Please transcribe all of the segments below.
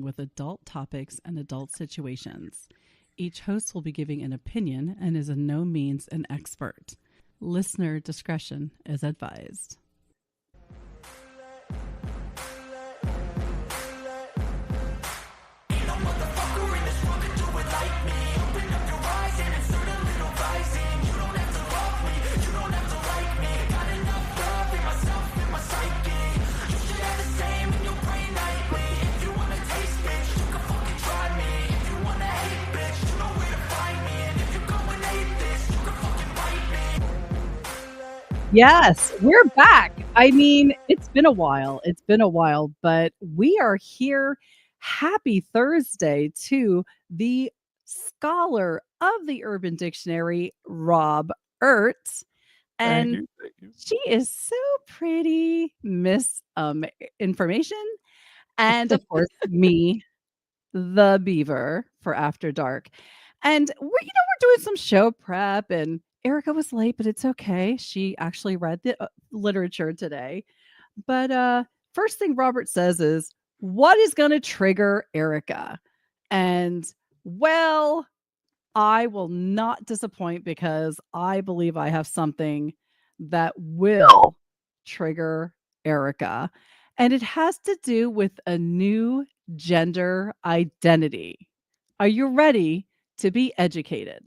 with adult topics and adult situations. Each host will be giving an opinion and is in no means an expert. Listener discretion is advised. Yes, we're back. I mean, it's been a while. But we are here. Happy Thursday to the scholar of the Urban Dictionary, Rob Ert. And she is so pretty, Miss Information. And of course, me, the Beaver for After Dark. And we're doing some show prep, and Erica was late, but it's okay. She actually read the literature today. But first thing Robert says is, what is going to trigger Erica? And well, I will not disappoint because I believe I have something that will trigger Erica. And it has to do with a new gender identity. Are you ready to be educated?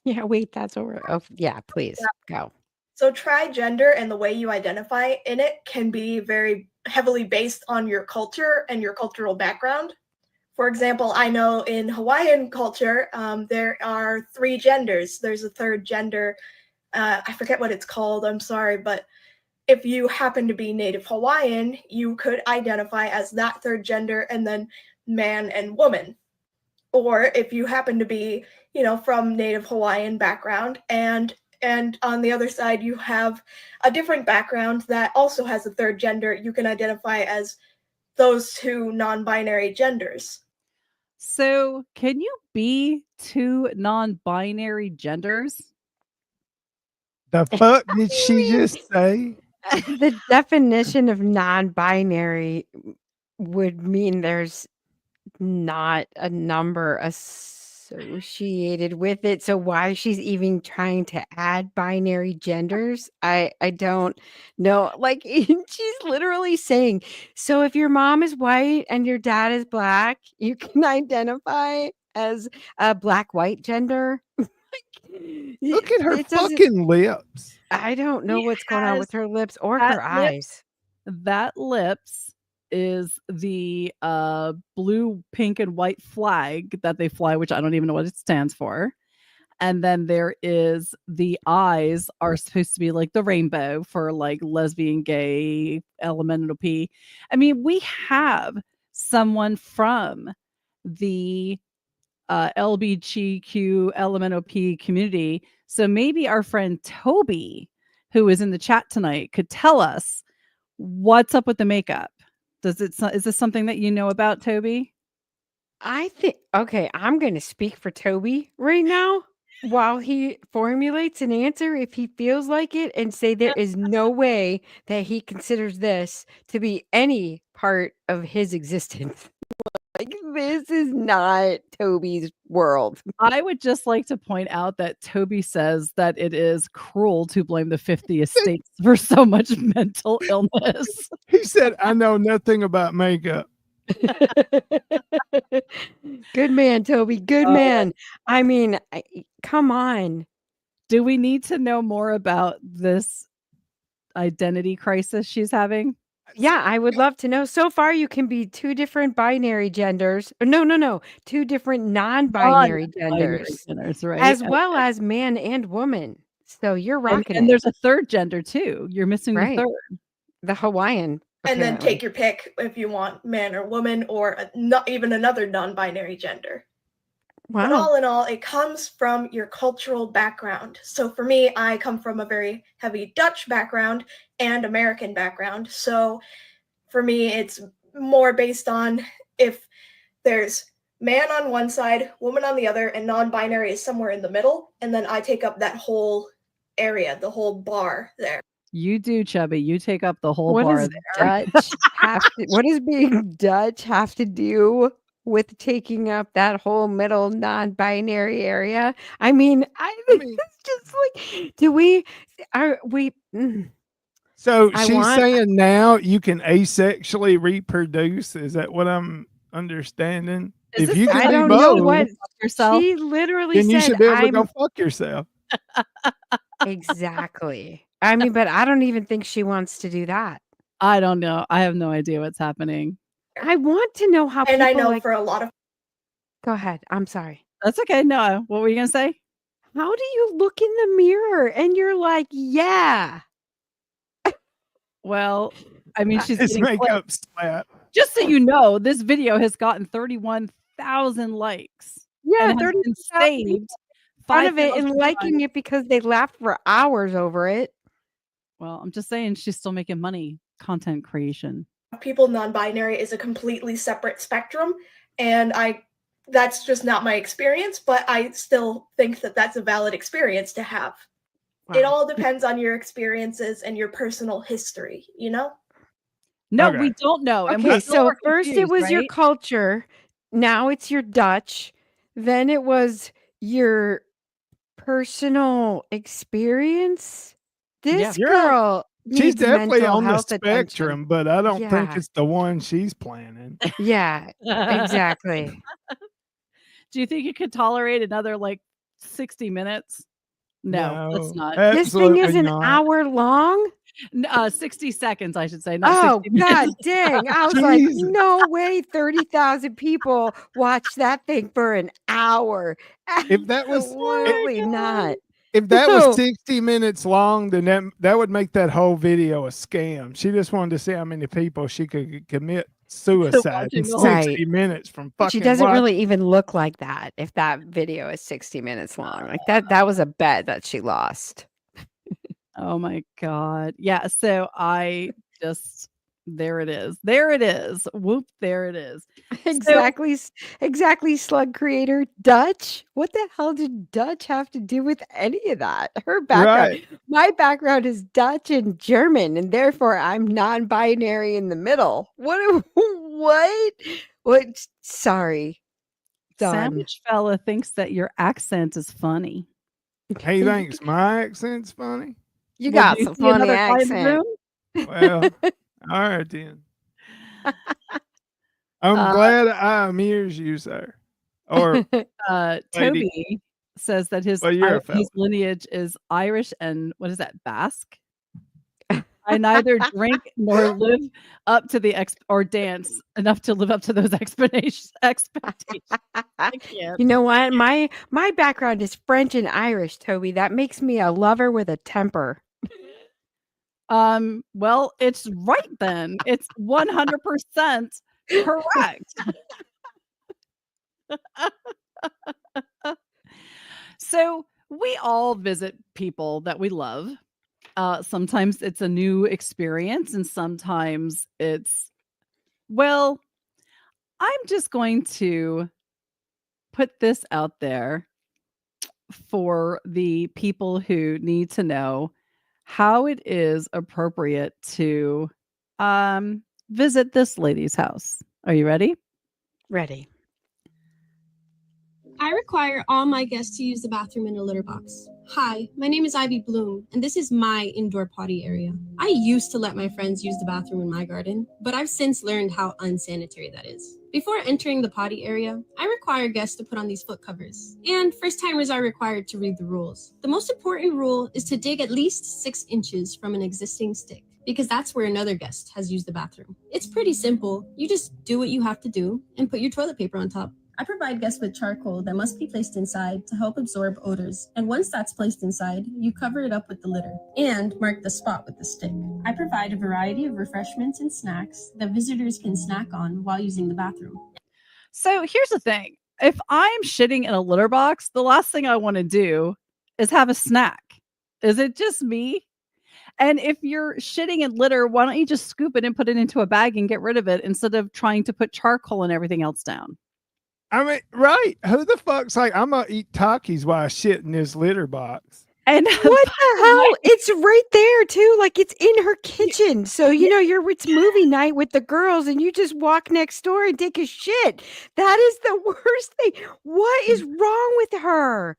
Yeah, wait, that's over. Oh, yeah, please go. So trigender and the way you identify in it can be very heavily based on your culture and your cultural background. For example, I know in Hawaiian culture, there are 3 genders. There's a third gender. I forget what it's called. I'm sorry. But if you happen to be Native Hawaiian, you could identify as that third gender and then man and woman. Or if you happen to be, from Native Hawaiian background and on the other side you have a different background that also has a third gender, you can identify as those 2 non-binary genders. So, can you be 2 non-binary genders? The fuck did she just say? The definition of non-binary would mean there's not a number associated with it. So why she's even trying to add binary genders, I don't know. Like she's literally saying, so if your mom is white and your dad is black, you can identify as a black-white gender. Look at her fucking lips. I don't know what's going on with her lips or her eyes. That lips is the blue, pink, and white flag that they fly, which I don't even know what it stands for. And then there is the eyes are supposed to be like the rainbow for like lesbian, gay, LMNOP. I mean, we have someone from the LBGQ LMNOP community. So maybe our friend Toby, who is in the chat tonight, could tell us what's up with the makeup. Is this something that you know about, Toby? I think, okay, I'm going to speak for Toby right now while he formulates an answer if he feels like it, and say there is no way that he considers this to be any part of his existence. Like, this is not Toby's world. I would just like to point out that Toby says that it is cruel to blame the 50 estates for so much mental illness. He said, I know nothing about makeup. Good man, Toby. Good man. I mean, come on. Do we need to know more about this identity crisis she's having? Yeah, I would love to know. So far, you can be 2 different binary genders. No. 2 different non-binary genders. Right? As well as man and woman. So you're rocking and there's a third gender too. You're missing the third. The Hawaiian. And then take your pick if you want man or woman or not even another non-binary gender. Wow. But all in all, it comes from your cultural background. So for me, I come from a very heavy Dutch background and American background. So for me, it's more based on if there's man on one side, woman on the other, and non-binary is somewhere in the middle. And then I take up that whole area, the whole bar there. You do, Chubby. You take up the whole What bar does there. Dutch have to what does being Dutch have to do with taking up that whole middle non-binary area? I mean, I mean, it's just like, do we are we so I she's want saying now you can asexually reproduce. Is that what I'm understanding? Is If this you the can I time do don't when know you both, go what fuck yourself? she literally then you said should be able to go I'm fuck yourself. exactly. I mean, but I don't even think she wants to do that. I don't know. I have no idea what's happening. I want to know how And I people know like for a lot of go ahead. I'm sorry. That's okay. No, what were you gonna say? How do you look in the mirror and you're like, yeah. Well, I mean, she's His getting clicks. makeup slap. Just so you know, this video has gotten 31,000 likes Yeah, and has been 30,000 people saved fun of it 5,000 and times. liking it because they laughed for hours over it. Well, I'm just saying she's still making money. Content creation. people, non-binary is a completely separate spectrum, and that's just not my experience, but I still think that that's a valid experience to have. It Wow. all depends on your experiences and your personal history, you know? No, Okay. we don't know, and we Okay, still so are first it confused, was your right? culture, now it's your Dutch, then it was your personal experience. Yeah. This You're on, girl she's needs definitely mental on the health attention. spectrum, but I don't think Yeah. it's the one she's planning. Yeah, exactly. Do you think you could tolerate another, like, 60 minutes? No, let's No, not. This thing is absolutely an not. hour long? 60 seconds, I should say, not Oh, 60 minutes. god dang. I was like, Jesus. "No way 30,000 people watch that thing for an hour." If that was Oh my Absolutely not. god. if that was No. 60 minutes long, then that would make that whole video a scam. She just wanted to see how many people she could commit suicide in Watching the whole 60 Right. minutes from She fucking doesn't watch. really even look like that if that video is 60 minutes long. Like that was a bet that she lost. Oh my god. Yeah, so I just there it is. There it is. Whoop, there it is. So Exactly, slug creator. Dutch? What the hell did Dutch have to do with any of that? Her background. Right. My background is Dutch and German, and therefore I'm non-binary in the middle. What? What? Sorry. Done. Sandwich fella thinks that your accent is funny. He thinks my accent's funny. You Well, do got you some see funny another guy in the accent. room? Well, all right then. I'm Uh, glad I amuse you, sir. Or lady. Toby says that Well, you're a fella. his lineage is Irish and what is that, Basque? I neither drink nor live up to the or dance enough to live up to those expectations. I can't. You know what? My background is French and Irish, Toby. That makes me a lover with a temper. Well, it's right then. It's 100% correct. So we all visit people that we love. Sometimes it's a new experience, and sometimes it's, well, I'm just going to put this out there for the people who need to know how it is appropriate to visit this lady's house. Are you ready? Ready. I require all my guests to use the bathroom in a litter box. Hi, my name is Ivy Bloom, and this is my indoor potty area. I used to let my friends use the bathroom in my garden, but I've since learned how unsanitary that is. Before entering the potty area, I require guests to put on these foot covers, and first-timers are required to read the rules. The most important rule is to dig at least 6 inches from an existing stick, because that's where another guest has used the bathroom. It's pretty simple. You just do what you have to do and put your toilet paper on top. I provide guests with charcoal that must be placed inside to help absorb odors, and once that's placed inside, you cover it up with the litter and mark the spot with the stick. I provide a variety of refreshments and snacks that visitors can snack on while using the bathroom. So here's the thing. If I'm shitting in a litter box, the last thing I want to do is have a snack. Is it just me? And if you're shitting in litter, why don't you just scoop it and put it into a bag and get rid of it instead of trying to put charcoal and everything else down? I mean, right. Who the fuck's like, I'm going to eat Takis while I shit in this litter box? And What the hell? It's right there too. Like it's in her kitchen. So it's movie night with the girls, and you just walk next door and take a shit. That is the worst thing. What is wrong with her?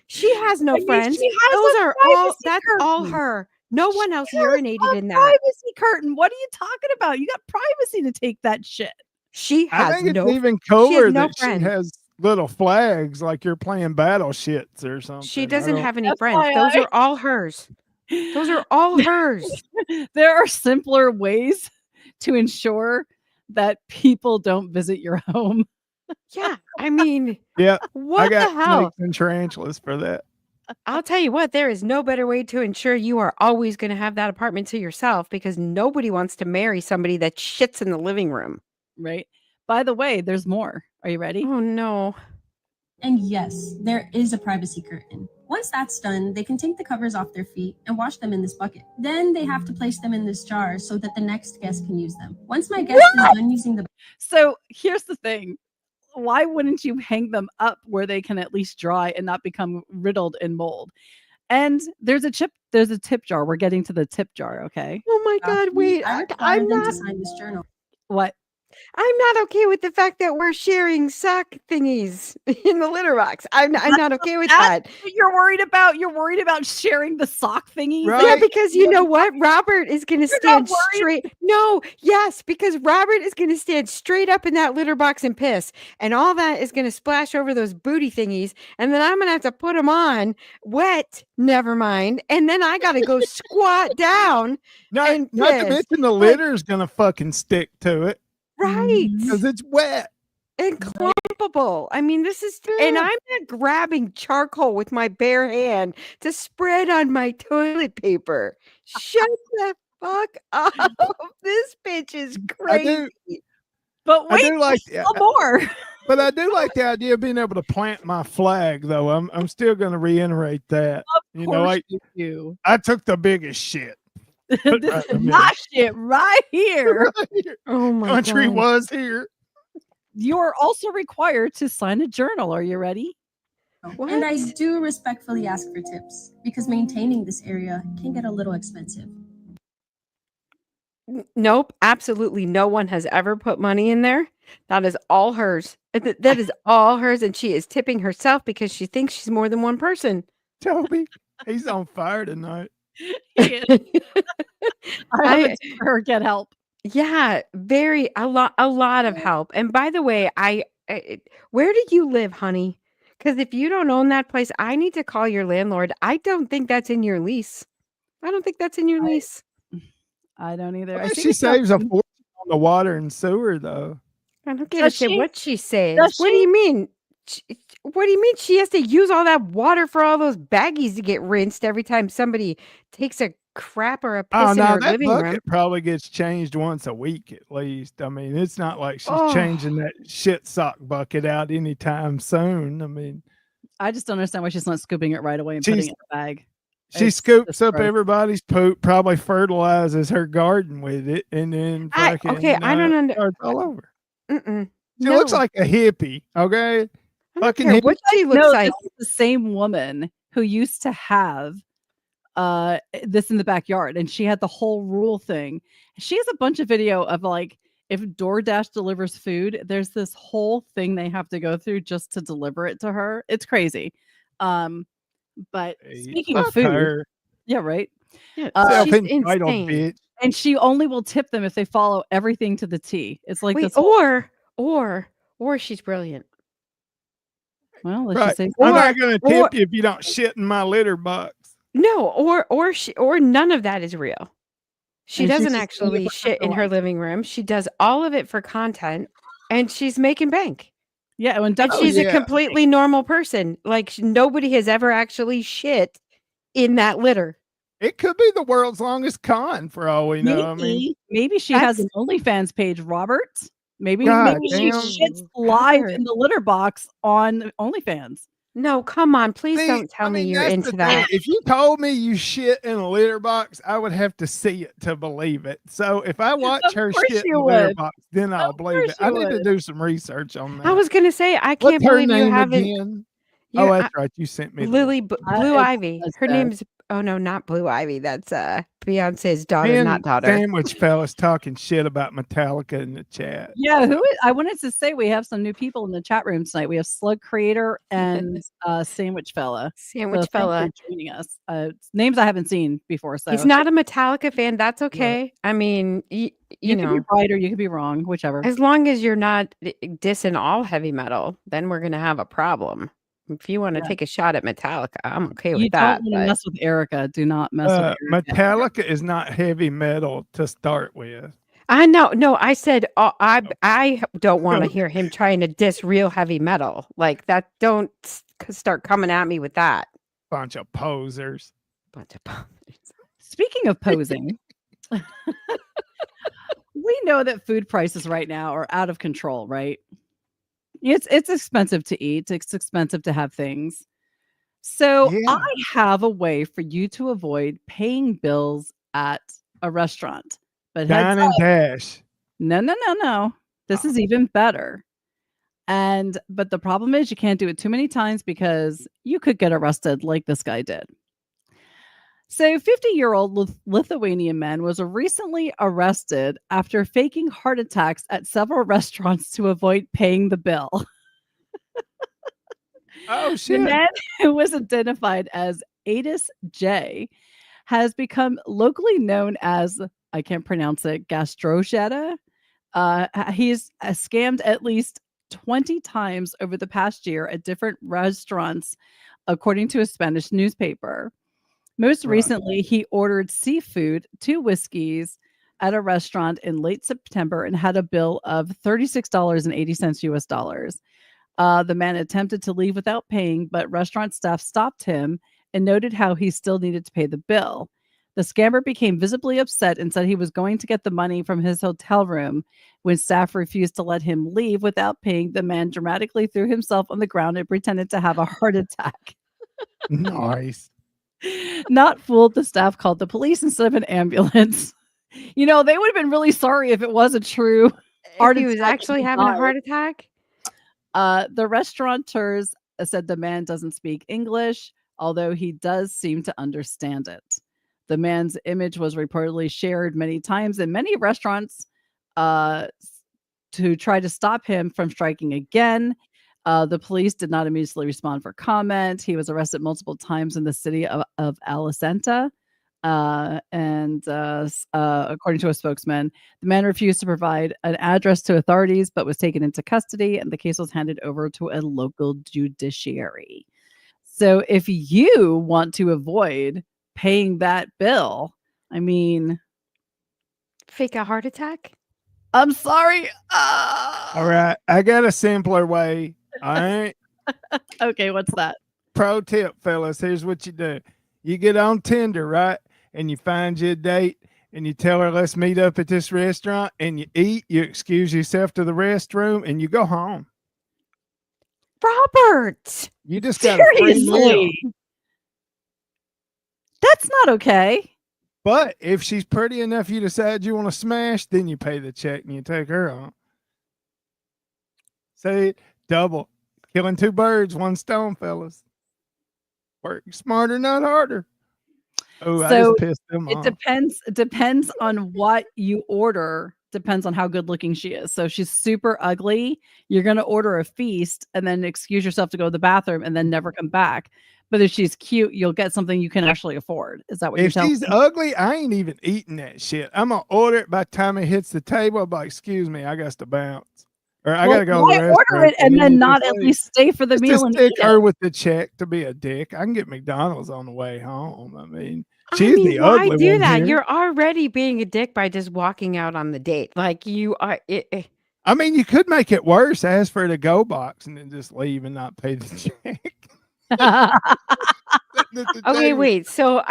She has no I mean, friends. she has Those a are all. privacy That's all curtain. her. No She one else has urinated a in that. privacy curtain. What are you talking about? You got privacy to take that shit. She I has think it's no. even She has cooler no that she friends. has little flags like you're playing battle shits or something. She I doesn't don't- have any friends. Those FYI. are all hers. Those are all hers. There are simpler ways to ensure that people don't visit your home. Yeah, I mean, Yeah, I what the got hell? snakes and tarantulas for that. I'll tell you what, there is no better way to ensure you are always going to have that apartment to yourself because nobody wants to marry somebody that shits in the living room. Right. By the way, there's more. Are you ready? Oh no. And yes, there is a privacy curtain. Once that's done, they can take the covers off their feet and wash them in this bucket. Then they have to place them in this jar so that the next guest can use them. Once my guest is done using the So here's the thing. Why wouldn't you hang them up where they can at least dry and not become riddled in mold? And there's a tip jar. We're getting to the tip jar, okay? Oh my God, wait. I require I'm them to not sign this journal. What? I'm not okay with the fact that we're sharing sock thingies in the litter box. I'm not okay with that. That's what you're worried about. You're worried about sharing the sock thingies. Right. Yeah, because you know what? Robert is going to You're not stand worried? straight. No, yes, because Robert is going to stand straight up in that litter box and piss. And all that is going to splash over those booty thingies. And then I'm going to have to put them on wet. Never mind. And then I got to go squat down. Not and to piss. mention the litter's gonna fucking stick to it Right. because it's wet. And clumpable. I mean, this is, and I'm not grabbing charcoal with my bare hand to spread on my toilet paper. Shut the fuck up. This bitch is crazy. But I wait, do like there's still more. But I do like the idea of being able to plant my flag, though. I'm still going to reiterate that. Of course you do. I took the biggest shit. This is my shit right here. Oh my Country God. was here. You're also required to sign a journal. Are you ready? And I do respectfully ask for tips because maintaining this area can get a little expensive. Nope, absolutely no one has ever put money in there. That is all hers. That is all hers, and she is tipping herself because she thinks she's more than one person. Toby, he's on fire tonight. I haven't seen her get help. Yeah, a lot of help. And by the way, where do you live, honey? Because if you don't own that place, I need to call your landlord. I don't think that's in your lease. I don't think that's in your lease. I don't either. I bet she saves a fortune on the water and sewer, though. I don't give a shit what she says. does What do you mean? What do you mean she has to use all that water for all those baggies to get rinsed every time somebody takes a crap or a piss in her that living bucket room? probably gets changed once a week at least. I mean, it's not like she's Oh. changing that shit sock bucket out anytime soon. I mean, I just don't understand why she's not scooping it right away and putting it in the bag. She It's scoops just up gross. everybody's poop, probably fertilizes her garden with it, and then I don't starts all over. Mm-mm. She looks like a hippie, okay? I don't Fucking care hippie. what she looks No, like. this is the same woman who used to have this in the backyard, and she had the whole rule thing. She has a bunch of video of like if DoorDash delivers food, there's this whole thing they have to go through just to deliver it to her. It's crazy. But speaking of Fuck food, her. yeah, right. Yeah, she's Self-entitled insane. bitch. And she only will tip them if they follow everything to the T. It's like Wait, this. Whole, or she's brilliant. well, let's Right. just say I'm not gonna or- tip you if you don't shit in my litter box. No, or none of that is real. She And she's doesn't just doing it actually for shit in her life. living room. She does all of it for content, and she's making bank. Yeah, when And she's a completely normal person. Like nobody has ever actually shit in that litter. It could be the world's longest con for all we know. I mean, maybe she has an OnlyFans page, Robert. Maybe God she damn. shits live Robert. in the litter box on OnlyFans. No, come on, please see, don't tell I me mean, you're that's into the that. thing. If you told me you shit in a litter box, I would have to see it to believe it. So if I watch Of her course shit in you the litter would. box, then I'll believe it. course I you need to would. do some research on that. I was gonna say I What's can't her believe you name haven't. again? Oh, You're that's right. You sent me the Lily link. Blue It's Ivy. it's Her good. name's oh no, not Blue Ivy. That's Beyonce's daughter, Me not and daughter. Sandwich Fellas talking shit about Metallica in the chat. Yeah, who is I wanted to say we have some new people in the chat room tonight. We have Slug Creator and Sandwich Fella. So Sandwich thanks for fella. joining us. Names I haven't seen before, He's so not a Metallica fan. That's Right. okay. I mean, you you could be know, right or you could be wrong, whichever. as long as you're not dissing all heavy metal, then we're gonna have a problem. If you want to Yeah. take a shot at Metallica, I'm okay You with don't that. wanna But mess with Erica. Do not mess with Erica. Metallica is not heavy metal to start with. I know, no, I said I don't want to hear him trying to diss real heavy metal like that. Don't start coming at me with that. Bunch of posers. Bunch of puppets. Speaking of posing, we know that food prices right now are out of control, right? It's expensive to eat. It's expensive to have things. So Yeah. I have a way for you to avoid paying bills at a restaurant. But heads Dine up, and dash. no. This is even better. But the problem is you can't do it too many times because you could get arrested like this guy did. So, 50-year-old Lithuanian man was recently arrested after faking heart attacks at several restaurants to avoid paying the bill. Oh The shit. man, who was identified as Adis J, has become locally known as, I can't pronounce it, Gastrosheta. He's scammed at least 20 times over the past year at different restaurants, according to a Spanish newspaper. Most Right. recently, he ordered seafood, 2 whiskeys at a restaurant in late September and had a bill of $36.80 US dollars. The man attempted to leave without paying, but restaurant staff stopped him and noted how he still needed to pay the bill. The scammer became visibly upset and said he was going to get the money from his hotel room. When staff refused to let him leave without paying, the man dramatically threw himself on the ground and pretended to have a heart attack. Nice. Not fooled, the staff called the police instead of an ambulance. They would have been really sorry if it was a true heart If he was attack and actually he having a died. heart attack, The restaurateurs said the man doesn't speak English, although he does seem to understand it. The man's image was reportedly shared many times in many restaurants uh, to try to stop him from striking again. The police did not immediately respond for comment. He was arrested multiple times in the city of Alicante. According to a spokesman, the man refused to provide an address to authorities, but was taken into custody, and the case was handed over to a local judiciary. So, if you want to avoid paying that bill, I mean, fake a heart attack. I'm sorry. All right. I got a simpler way. All right. Okay, what's that? Pro tip, fellas. Here's what you do. You get on Tinder, right? And you find you a date and you tell her, let's meet up at this restaurant, and you eat, you excuse yourself to the restroom, and you go home. Robert. You just got a free meal. Seriously. That's not okay. But if she's pretty enough you decide you want to smash, then you pay the check and you take her home. See, double. Killing 2 birds, 1 stone, fellas. Work smarter, not harder. Oh, I So just pissed them it off. depends on what you order, depends on how good looking she is. So if she's super ugly, you're gonna order a feast and then excuse yourself to go to the bathroom and then never come back. But if she's cute, you'll get something you can actually afford. Is that what you're If telling she's me? ugly, I ain't even eating that shit. I'm gonna order it. By the time it hits the table, I'm like, excuse me, I got to bounce. Or I Well, gotta go to why the order restaurant. it and then you not just at leave. least stay for the Just meal to and stick eat her it? with the check to be a dick. I can get McDonald's on the way home. I mean, I she's mean, the why ugly do one that? here. You're already being a dick by just walking out on the date. Like you are. I mean, you could make it worse. Ask for her to go box and then just leave and not pay the check. Okay, wait. So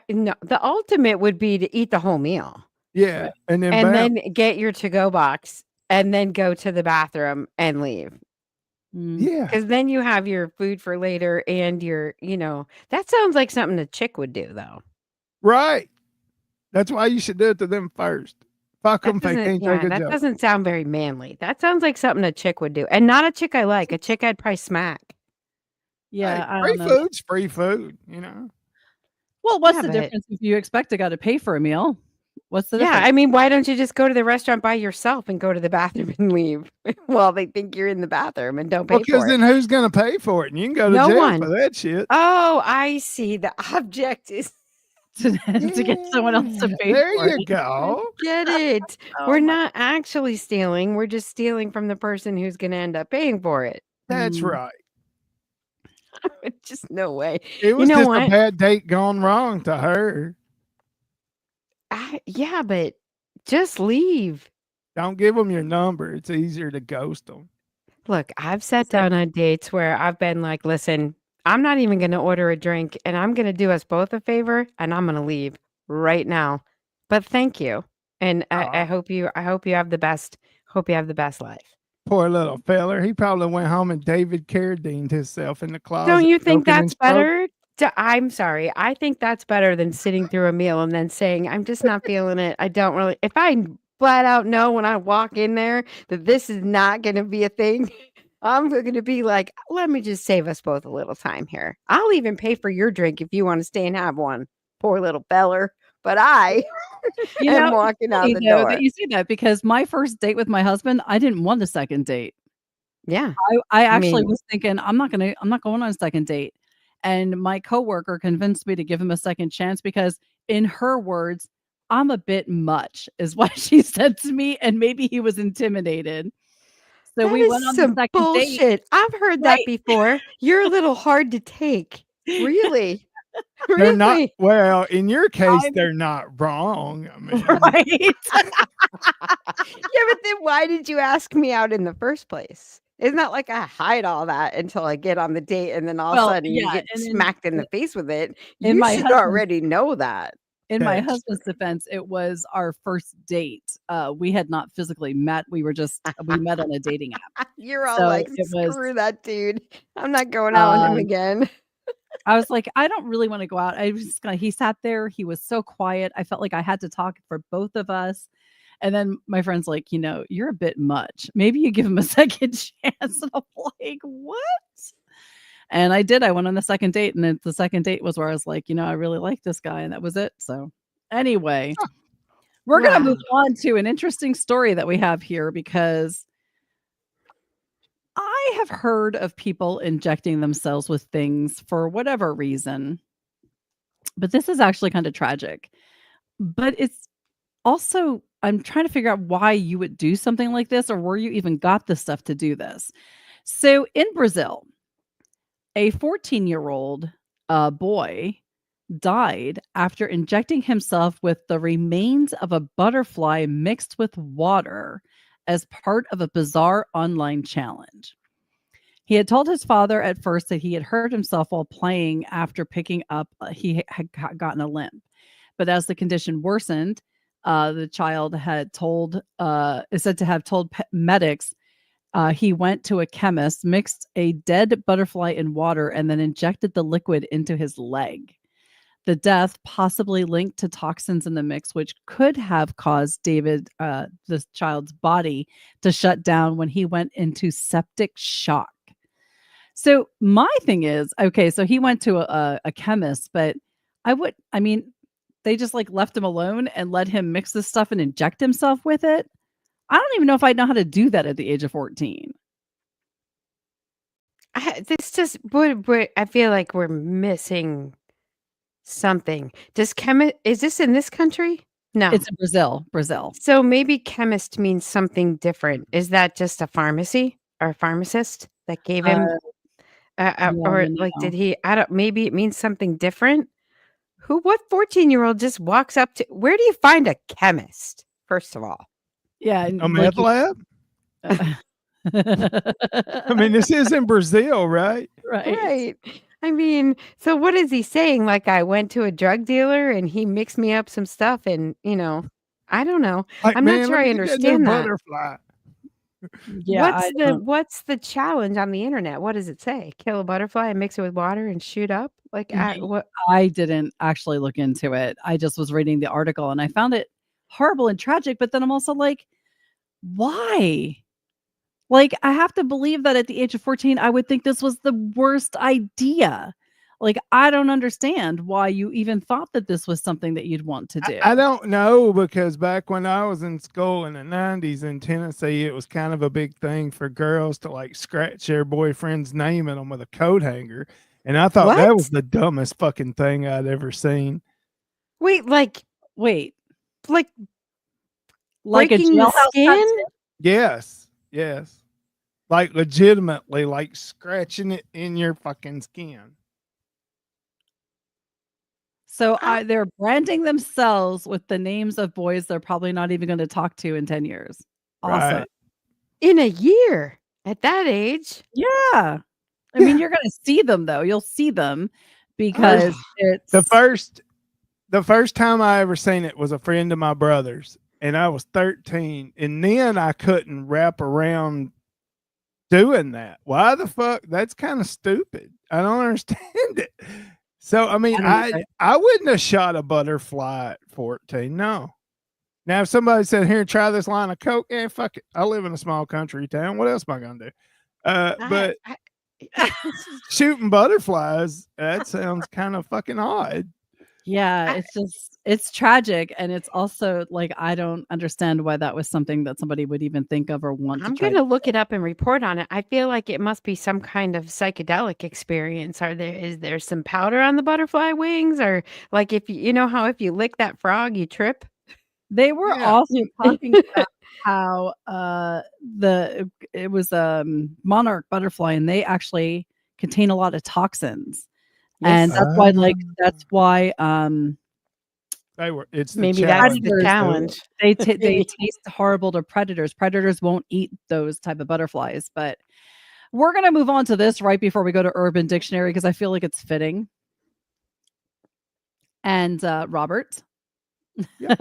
no. The ultimate would be to eat the whole meal Yeah, Right. and then and bounce. then get your to-go box and then go to the bathroom and leave. Yeah, Because then you have your food for later and that sounds like something a chick would do, though. right. That's why you should do it to them first. Fuck them if they can't take a That joke. doesn't sound very manly. That sounds like something a chick would do. And not a chick I like, a chick I'd probably smack. Yeah, Hey, I free don't know. food's free food, you know? Well, what's Yeah, the but difference if you expect a guy to pay for a meal? What's the yeah, difference? I mean, why don't you just go to the restaurant by yourself and go to the bathroom and leave while they think you're in the bathroom and don't Well, pay because for it? then who's gonna pay for it? And you can go to No jail for one. that shit. Oh, I see. The object is To get someone else to Yeah, pay there for you it. I go. get it. Oh We're my not actually stealing. We're just stealing from the person who's going to end up paying for it. That's mm. right. Just no way. It You was know just a what? bad date gone wrong to her. Yeah, but just leave. Don't give them your number. It's easier to ghost them. Look, I've sat Say, down on dates where I've been like, listen, I'm not even going to order a drink and I'm going to do us both a favor and I'm going to leave right now. But thank you. And I Aw, hope you have the best life. poor little feller. He probably went home and David Carradine'd himself in the Don't closet, you think choking and that's stroking. better? I'm sorry. I think that's better than sitting through a meal and then saying, I'm just not feeling it. I don't really, if I flat out know when I walk in there that this is not going to be a thing, I'm going to be like, let me just save us both a little time here. I'll even pay for your drink if you want to stay and have one. Poor little feller. But I am it's walking out funny the though that door. you say that because my first date with my husband, I didn't want a second date. Yeah. I I actually mean, was thinking, I'm not going on a second date. And my coworker convinced me to give him a second chance because in her words, "I'm a bit much," is what she said to me, and maybe he was intimidated. So that we is went on the some second date. bullshit. I've heard that Right. before. You're a little hard to take. Really? They're not, Really? well, in your case, I'm they're not wrong. I mean, right. Yeah, but then why did you ask me out in the first place? It's not like I hide all that until I get on the date and then all of a Well, sudden you yeah, get and smacked in the face with it. in You my should husband's already know that. that's husband's defense, it was our first date. We had not physically met. We met on a dating app. You're all So like, it was, screw that dude. I'm not going out with him um again. I was like, "I don't really wanna go out." I was just gonna he sat there, he was so quiet, I felt like I had to talk for both of us, and then my friend's like, "You're a bit much. Maybe you give him a second chance." And I'm like, "What?" And I did, I went on the second date, and then the second date was where I was like, "I really like this guy," and that was it, so anyway, we're gonna Wow. move on to an interesting story that we have here because I have heard of people injecting themselves with things for whatever reason, but this is actually kinda tragic. But it's also I'm trying to figure out why you would do something like this or where you even got the stuff to do this. So in Brazil, a 14-year-old boy died after injecting himself with the remains of a butterfly mixed with water as part of a bizarre online challenge. He had told his father at first that he had hurt himself while playing after picking up, he had gotten a limp. But as the condition worsened, the child is said to have told medics he went to a chemist, mixed a dead butterfly in water, and then injected the liquid into his leg. The death possibly linked to toxins in the mix, which could have caused this child's body to shut down when he went into septic shock. So my thing is, okay, so he went to a chemist, but I mean, they just like left him alone and let him mix this stuff and inject himself with it. I don't even know if I'd know how to do that at the age of 14. This just, I feel like we're missing something. Is this in this country? No. It's in Brazil, Brazil. So maybe chemist means something different. Is that just a pharmacy or a pharmacist that gave Uh, him, yeah, or like, no. did he? I don't. Maybe it means something different. What 14-year-old just walks up to? Where do you find a chemist? First of all, Yeah, a and like meth lab. I mean, this is in Brazil, right? right. right? I mean, so what is he saying? Like, I went to a drug dealer and he mixed me up some stuff, and I don't know. Like, I'm not man, sure let I me get that new understand that. butterfly. Yeah, I don't What's the challenge on the internet? What does it say? Kill a butterfly and mix it with water and shoot up? Like, Ye what? I didn't actually look into it. I just was reading the article and I found it horrible and tragic, but then I'm also like, "Why? Like, I have to believe that at the age of 14, I would think this was the worst idea. Like, I don't understand why you even thought that this was something that you'd want to do. I don't know, because back when I was in school in the 90s in Tennessee, it was kind of a big thing for girls to like scratch their boyfriend's name in them with a coat hanger. And I thought that was What? the dumbest fucking thing I'd ever seen. Wait, Wait, like like a breaking the jailhouse skin? tattoo? Yes. Yes. Like legitimately, like scratching it in your fucking skin. So I, they're branding themselves with the names of boys they're probably not even going to talk to in 10 years. Awesome. Right. in a year at that age. Yeah. I Yeah. mean, you're going to see them though. You'll see them because Ugh. it's The first time I ever seen it was a friend of my brother's, and I was 13, and then I couldn't wrap around doing that. Why the fuck? That's kind of stupid. I don't understand it. So I mean, I don't either. I wouldn't have shot a butterfly at 14. No. Now if somebody said, "Here, try this line of coke," yeah, fuck it. I live in a small country town. What else am I gonna do? But shooting butterflies, that sounds kind of fucking odd. Yeah, it's tragic, and it's also like I don't understand why that was something that somebody would even think of or want to I'm try gonna to look it up and report on it. I feel like it must be some kind of psychedelic experience. Is there some powder on the butterfly wings, or like if you know how if you lick that frog you trip? They were Yeah. also talking about how, it was, monarch butterfly, and they actually contain a lot of toxins, and Yes, that's why, It's the maybe that's the challenge. predators challenge. they Maybe. taste horrible to predators. Predators won't eat those type of butterflies, but we're gonna move on to this right before we go to Urban Dictionary because I feel like it's fitting. And, Robert? Yeah.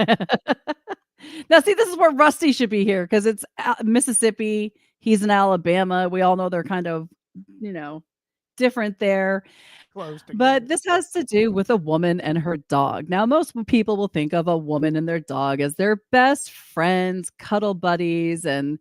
Now, see, this is where Rusty should be here because it's Mississippi. He's in Alabama. We all know they're kind of, you know, different there. Close But together. this has to do with a woman and her dog. Now, most people will think of a woman and their dog as their best friends, cuddle buddies, and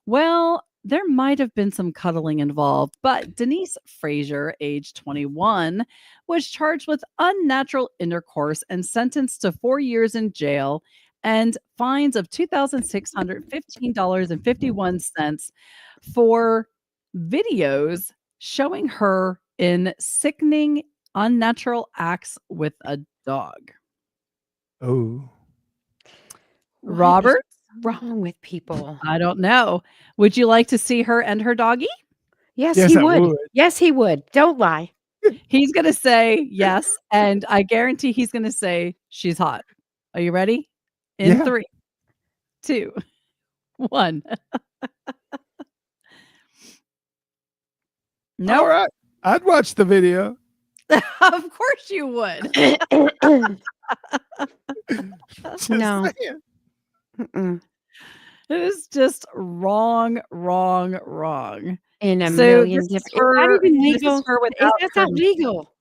well, there might have been some cuddling involved, but Denise Frazier, age 21, was charged with unnatural intercourse and sentenced to 4 years in jail and fines of $2,615.51 for videos showing her in sickening, unnatural acts with a dog. Oh. What is Robert? wrong with people? I don't know. Would you like to see her and her doggy? Yes, Yes, he I would. would. Yes, he would. Don't lie. He's gonna say yes, and I guarantee he's gonna say she's hot. Are you ready? In Yeah. 3, 2, 1. All Nope. right. I'd watch the video. Of course you would. Just No. saying. Mm-mm. It is just wrong, wrong, wrong. In a So million this is different. It's not her even this is legal. her without That's her not legal.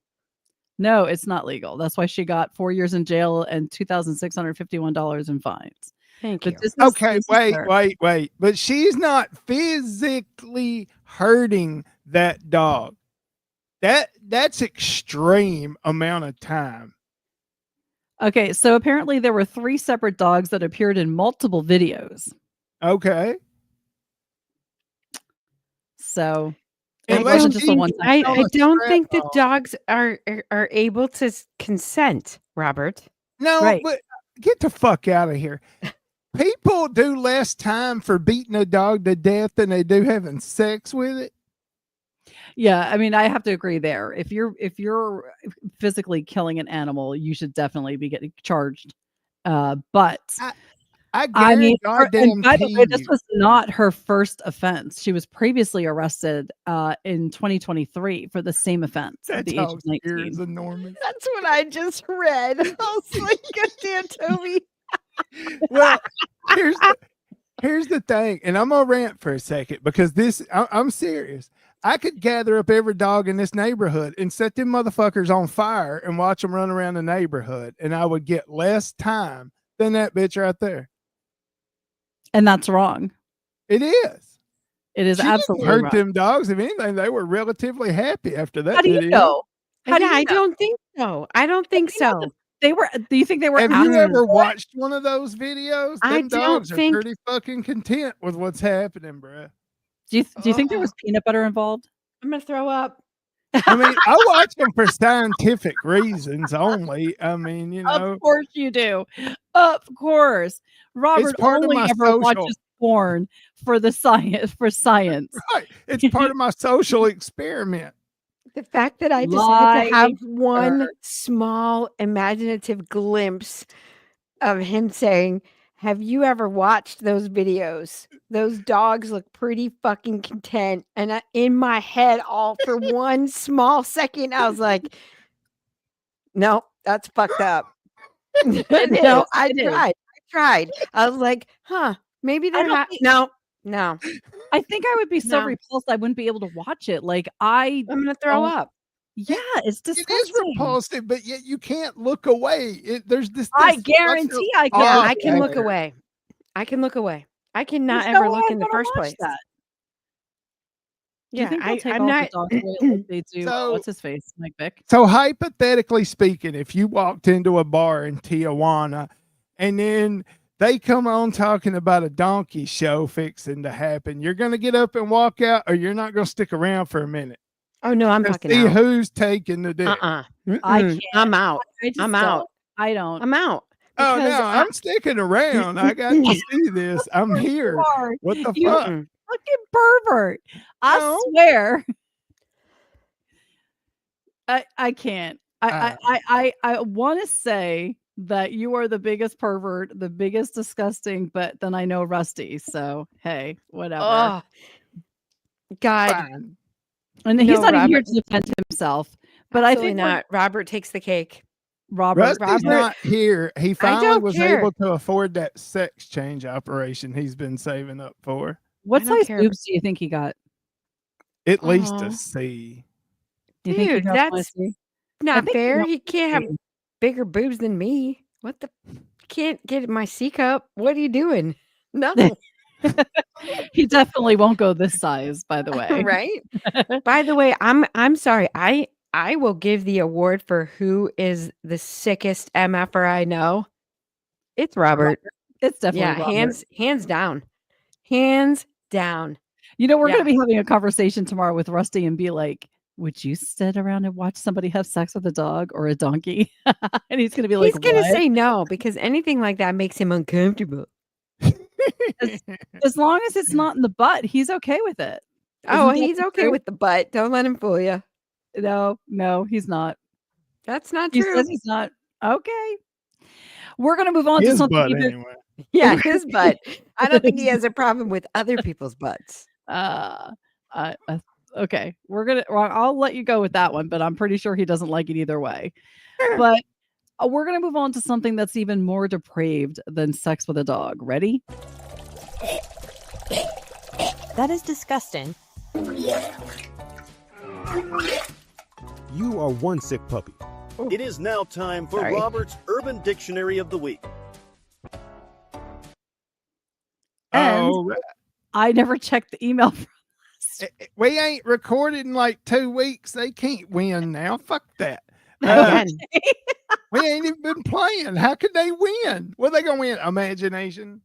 No, it's not legal. That's why she got 4 years in jail and $2,651 in fines. Thank But you. Okay, this is wait, her. wait, wait. But she's not physically hurting that dog. That's extreme amount of time. Okay, so apparently there were 3 separate dogs that appeared in multiple videos. Okay. So I it Unless wasn't don't just a think one-time I, thing. I a don't strap think that on. dogs are able to consent, Robert. No, Right. but get the fuck out of here. People do less time for beating a dog to death than they do having sex with it. Yeah, I mean, I have to agree there. If you're physically killing an animal, you should definitely be getting charged. But I I mean, and goddamn by the way, this you. was not her first offense. She was previously arrested in 2023 for the same offense at That the age of dog's ear 19. is enormous. That's what I just read. I was like, goddamn, Toby. Well, here's the thing, and I'm gonna rant for a second because I'm serious. I could gather up every dog in this neighborhood and set them motherfuckers on fire and watch them run around the neighborhood, and I would get less time than that bitch right there. And that's wrong. It is. It is She didn't absolutely hurt wrong. them dogs. If anything, they were relatively happy after How that do you video. know? How do Yeah, you I know? don't think so. I don't think You know that so. they were do you think they were Have out you for ever it? watched one of those videos? I Them don't dogs are think pretty fucking content with what's happening, bruh. Do you think there oh, was peanut butter involved? I'm gonna throw up. I mean, I watch them for scientific reasons only. I mean, Of course you do. Of course. it's Robert part of only my ever social watches porn for the science. right. It's part of my social experiment. The fact that I just had to have one Liar. small imaginative glimpse of him saying, "Have you ever watched those videos? Those dogs look pretty fucking content." And in my head, all for one small second, I was like, "No, that's fucked up." It No, is. It is. I tried. I was like, "Huh, maybe I they're don't think no, no, I think I would be so no, repulsed I wouldn't be able to watch it. Like, I I'm gonna throw don't up." yeah, it's It is disgusting. repulsive, but yet you can't look away. There's this I what's the guarantee I Yeah, can off look I can look away. there. away. I can look away. I cannot There's no ever way look I'd in the wanna first watch place. that. Do you Yeah, think they'll take I'm all the not dogs away like they do, So what's his face? Mike Vick? so hypothetically speaking, if you walked into a bar in Tijuana and then they come on talking about a donkey show fixing to happen, you're gonna get up and walk out, or you're not gonna stick around for a minute Oh, no, I'm to fucking see out. who's taking the dick. Uh-uh. I Mm-mm. I'm can't. out. I I'm just out. don't. I don't. I'm out Oh because no, I'm sticking around. I got to see this. I'm Of course you here. are. What the You fuck? Mm-mm. fucking pervert. I No. swear. I can't. Uh, I wanna say that you are the biggest pervert, the biggest disgusting, but then I know Rusty, so hey, whatever. Oh, God. fine. And he's No, not even here Robert. to defend himself, but I Absolutely think what not. Robert takes the cake. Robert Rusty's Robert, not here. He I finally don't was care. able to afford that sex change operation he's been saving up for. what I don't size care. boobs do you think he got? At least a Oh, C. Do you think he dude, got one that's too? I not think he fair. got He can't have one bigger boobs than me. What the? Can't get my C cup. What are you doing? No, too. He definitely won't go this size, by the way. right? By the way, I'm sorry. I will give the award for who is the sickest MFer I know. It's Robert. It's definitely Yeah, Robert. hands down. Hands down. You know, we're Yeah. gonna be having a conversation tomorrow with Rusty and be like, "Would you sit around and watch somebody have sex with a dog or a donkey?" And he's gonna be like, He's gonna "What?" say no because anything like that makes him uncomfortable. As long as it's not in the butt, he's okay with it. Oh, Isn't that he's the okay truth? with the butt. Don't let him fool you. No, he's not. That's not He true. says he's not. Okay. We're gonna move on to His something butt even anyway. Yeah, his butt. I don't think he has a problem with other people's butts. uh, okay. I'll let you go with that one, but I'm pretty sure he doesn't like it either way. But we're gonna move on to something that's even more depraved than sex with a dog. Ready? That is disgusting. You are one sick puppy. It is now time for Sorry. Robert's Urban Dictionary of the Week. And Oh, I never checked the email from we ain't recorded in like 2 weeks. They can't win now. Fuck that. Again. We ain't even been playing. How could they win? What are they gonna win? Imagination.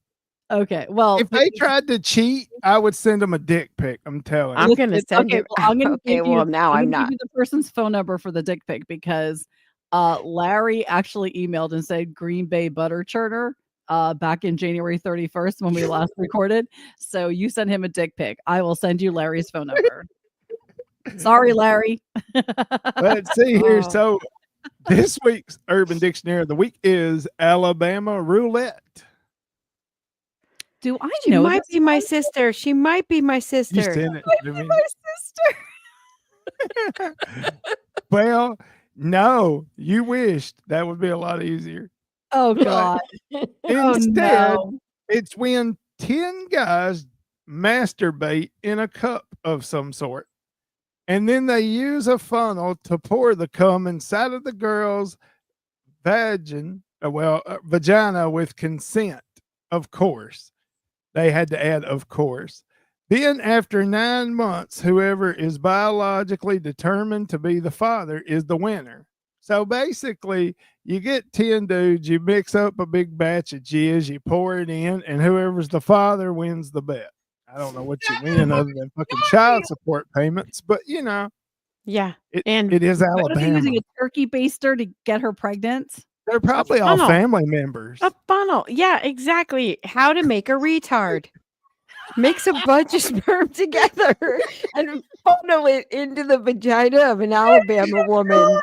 Okay, well, If they tried to cheat, I would send them a dick pic. I'm telling I'm you. gonna listen, send okay, you. well, I'm gonna Okay, give you well, now I'm gonna not. give you the person's phone number for the dick pic because Larry actually emailed and said Green Bay butter churner back in January 31st when we last recorded. So you send him a dick pic. I will send you Larry's phone number. Sorry, Larry. Let's see here. Oh. So this week's Urban Dictionary of the Week is Alabama roulette. Do I She know might this be my one? sister. She might be my You sister. sent it Might to be me. my sister. Well, no, you wished. That would be a lot easier. Oh God. Oh Instead, no. it's when 10 guys masturbate in a cup of some sort. And then they use a funnel to pour the cum inside of the girl's vagina with consent. Of course. They had to add, of course. Then, after 9 months, whoever is biologically determined to be the father is the winner. So basically, you get 10 dudes, you mix up a big batch of jizz, you pour it in, and whoever's the father wins the bet. I don't know what you win other than fucking child support payments, but Yeah. it, And it is What are they Alabama. using, a turkey baster to get her pregnant? They're probably all funnel. family members. a funnel. Yeah, exactly. How to make a retard. Mix a bunch of sperm together and funnel it into the vagina of an Alabama woman.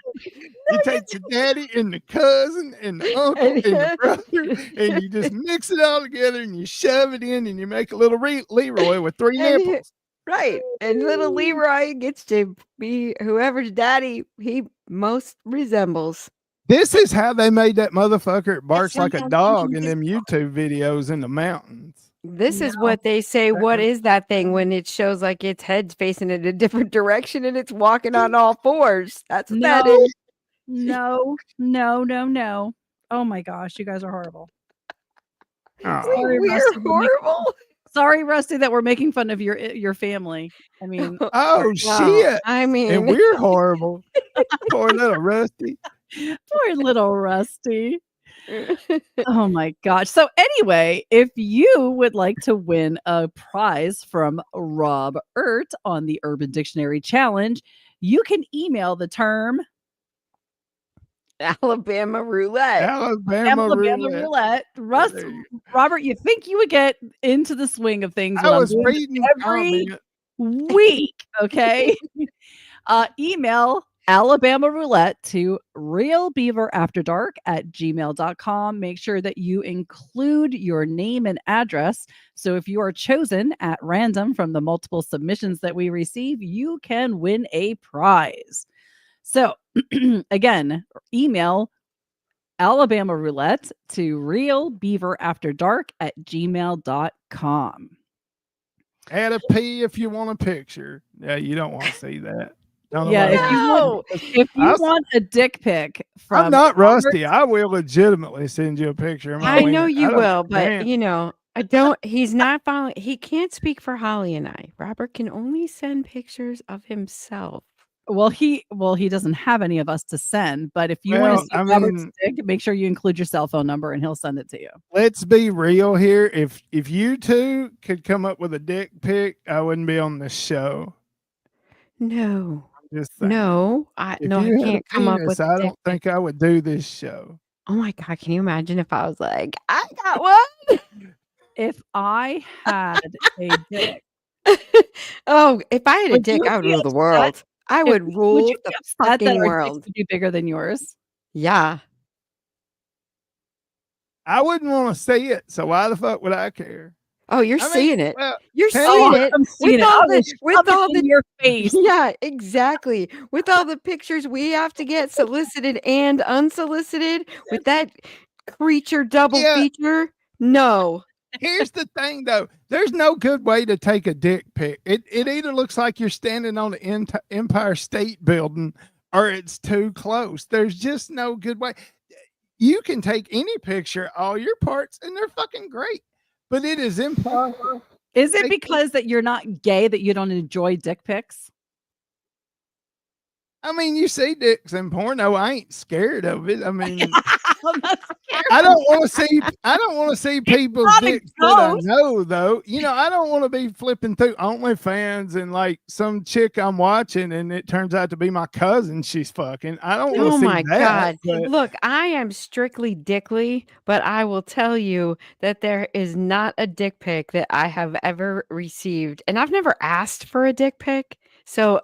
You take the daddy and the cousin and the uncle and the brother, and you just mix it all together and you shove it in and you make a little Leroy with 3 And nipples. right. And little Leroy gets to be whoever's daddy he most resembles. This is how they made that motherfucker barks like a sounds dog in interesting. them YouTube videos in the mountains. This is what they say. What is that thing when it shows like its head's facing in a different direction and it's walking on all fours? That's what that No, is. no. Oh my gosh, you guys are horrible. Oh, Sorry, We're Rusty, horrible. Sorry, Rusty, that we're making fun of your family. I mean, oh shit. I And mean, we're horrible. Poor little Rusty. poor little Rusty. Oh my gosh. So anyway, if you would like to win a prize from Rob Ert on the Urban Dictionary Challenge, you can email the term Alabama roulette. Alabama roulette. Russ, There you Robert, you think you would get into the swing of things I when I'm was doing this reading every comment. week, okay? Email Alabama Roulette to realbeaverafterdark@gmail.com. Make sure that you include your name and address. So if you are chosen at random from the multiple submissions that we receive, you can win a prize. So again, email Alabama Roulette to realbeaverafterdark@gmail.com. Add a P if you want a picture. Yeah, you don't want to see that. Don't Yeah, nobody No. if you want a dick pic from I'm not Robert- Rusty. I will legitimately send you a picture of my I know wiener. you don't will, give a but damn. I don't. He's not following. He can't speak for Holly and I. Robert can only send pictures of himself. Well, he doesn't have any of us to send, but if you want to Well, see I Robert's mean, dick, make sure you include your cell phone number and he'll send it to you. let's be real here. If you two could come up with a dick pic, I wouldn't be on this show. No, Just saying. no, I If no, I you had a can't come up penis, with a I dick don't think I would do this show. Oh my god, can you imagine if I was like, I got one? If I had a dick, Oh, if I had a would dick, you I would be rule the upset? world. I would Would rule you the be upset that fucking our dicks world. would be bigger than yours? Yeah. I wouldn't want to see it, so why the fuck would I care? Oh, you're I mean, seeing it. well, You're can seeing you- it I'm seeing with it. all I the will shove it in the your face. Yeah, exactly. With all the pictures we have to get solicited and unsolicited with that creature double Yeah. feature. No. Here's the thing, though. There's no good way to take a dick pic. It either looks like you're standing on the Empire State Building or it's too close. There's just no good way. You can take any picture, all your parts, and they're fucking great. But it is impossible. Is it Like- because that you're not gay that you don't enjoy dick pics? I mean, you see dicks in porno. I ain't scared of it. I mean, I'm not scared. I don't want to see people's not a dicks that I ghost. know, though. I don't want to be flipping through OnlyFans and like some chick I'm watching and it turns out to be my cousin she's fucking. I don't want to Oh see my that. God. But Look, I am strictly dickly, but I will tell you that there is not a dick pic that I have ever received. And I've never asked for a dick pic. So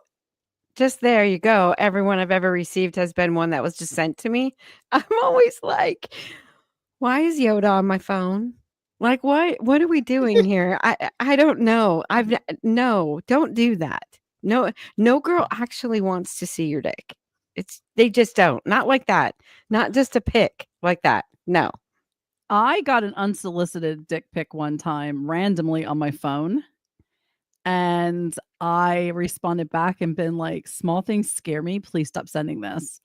just there you go. Everyone I've ever received has been one that was just sent to me. I'm always like, why is Yoda on my phone? Like, what are we doing here? I don't know. No, don't do that. No girl actually wants to see your dick. They just don't. Not like that. Not just a pic like that. No. I got an unsolicited dick pic one time randomly on my phone. And I responded back and been like, small things scare me. Please stop sending this.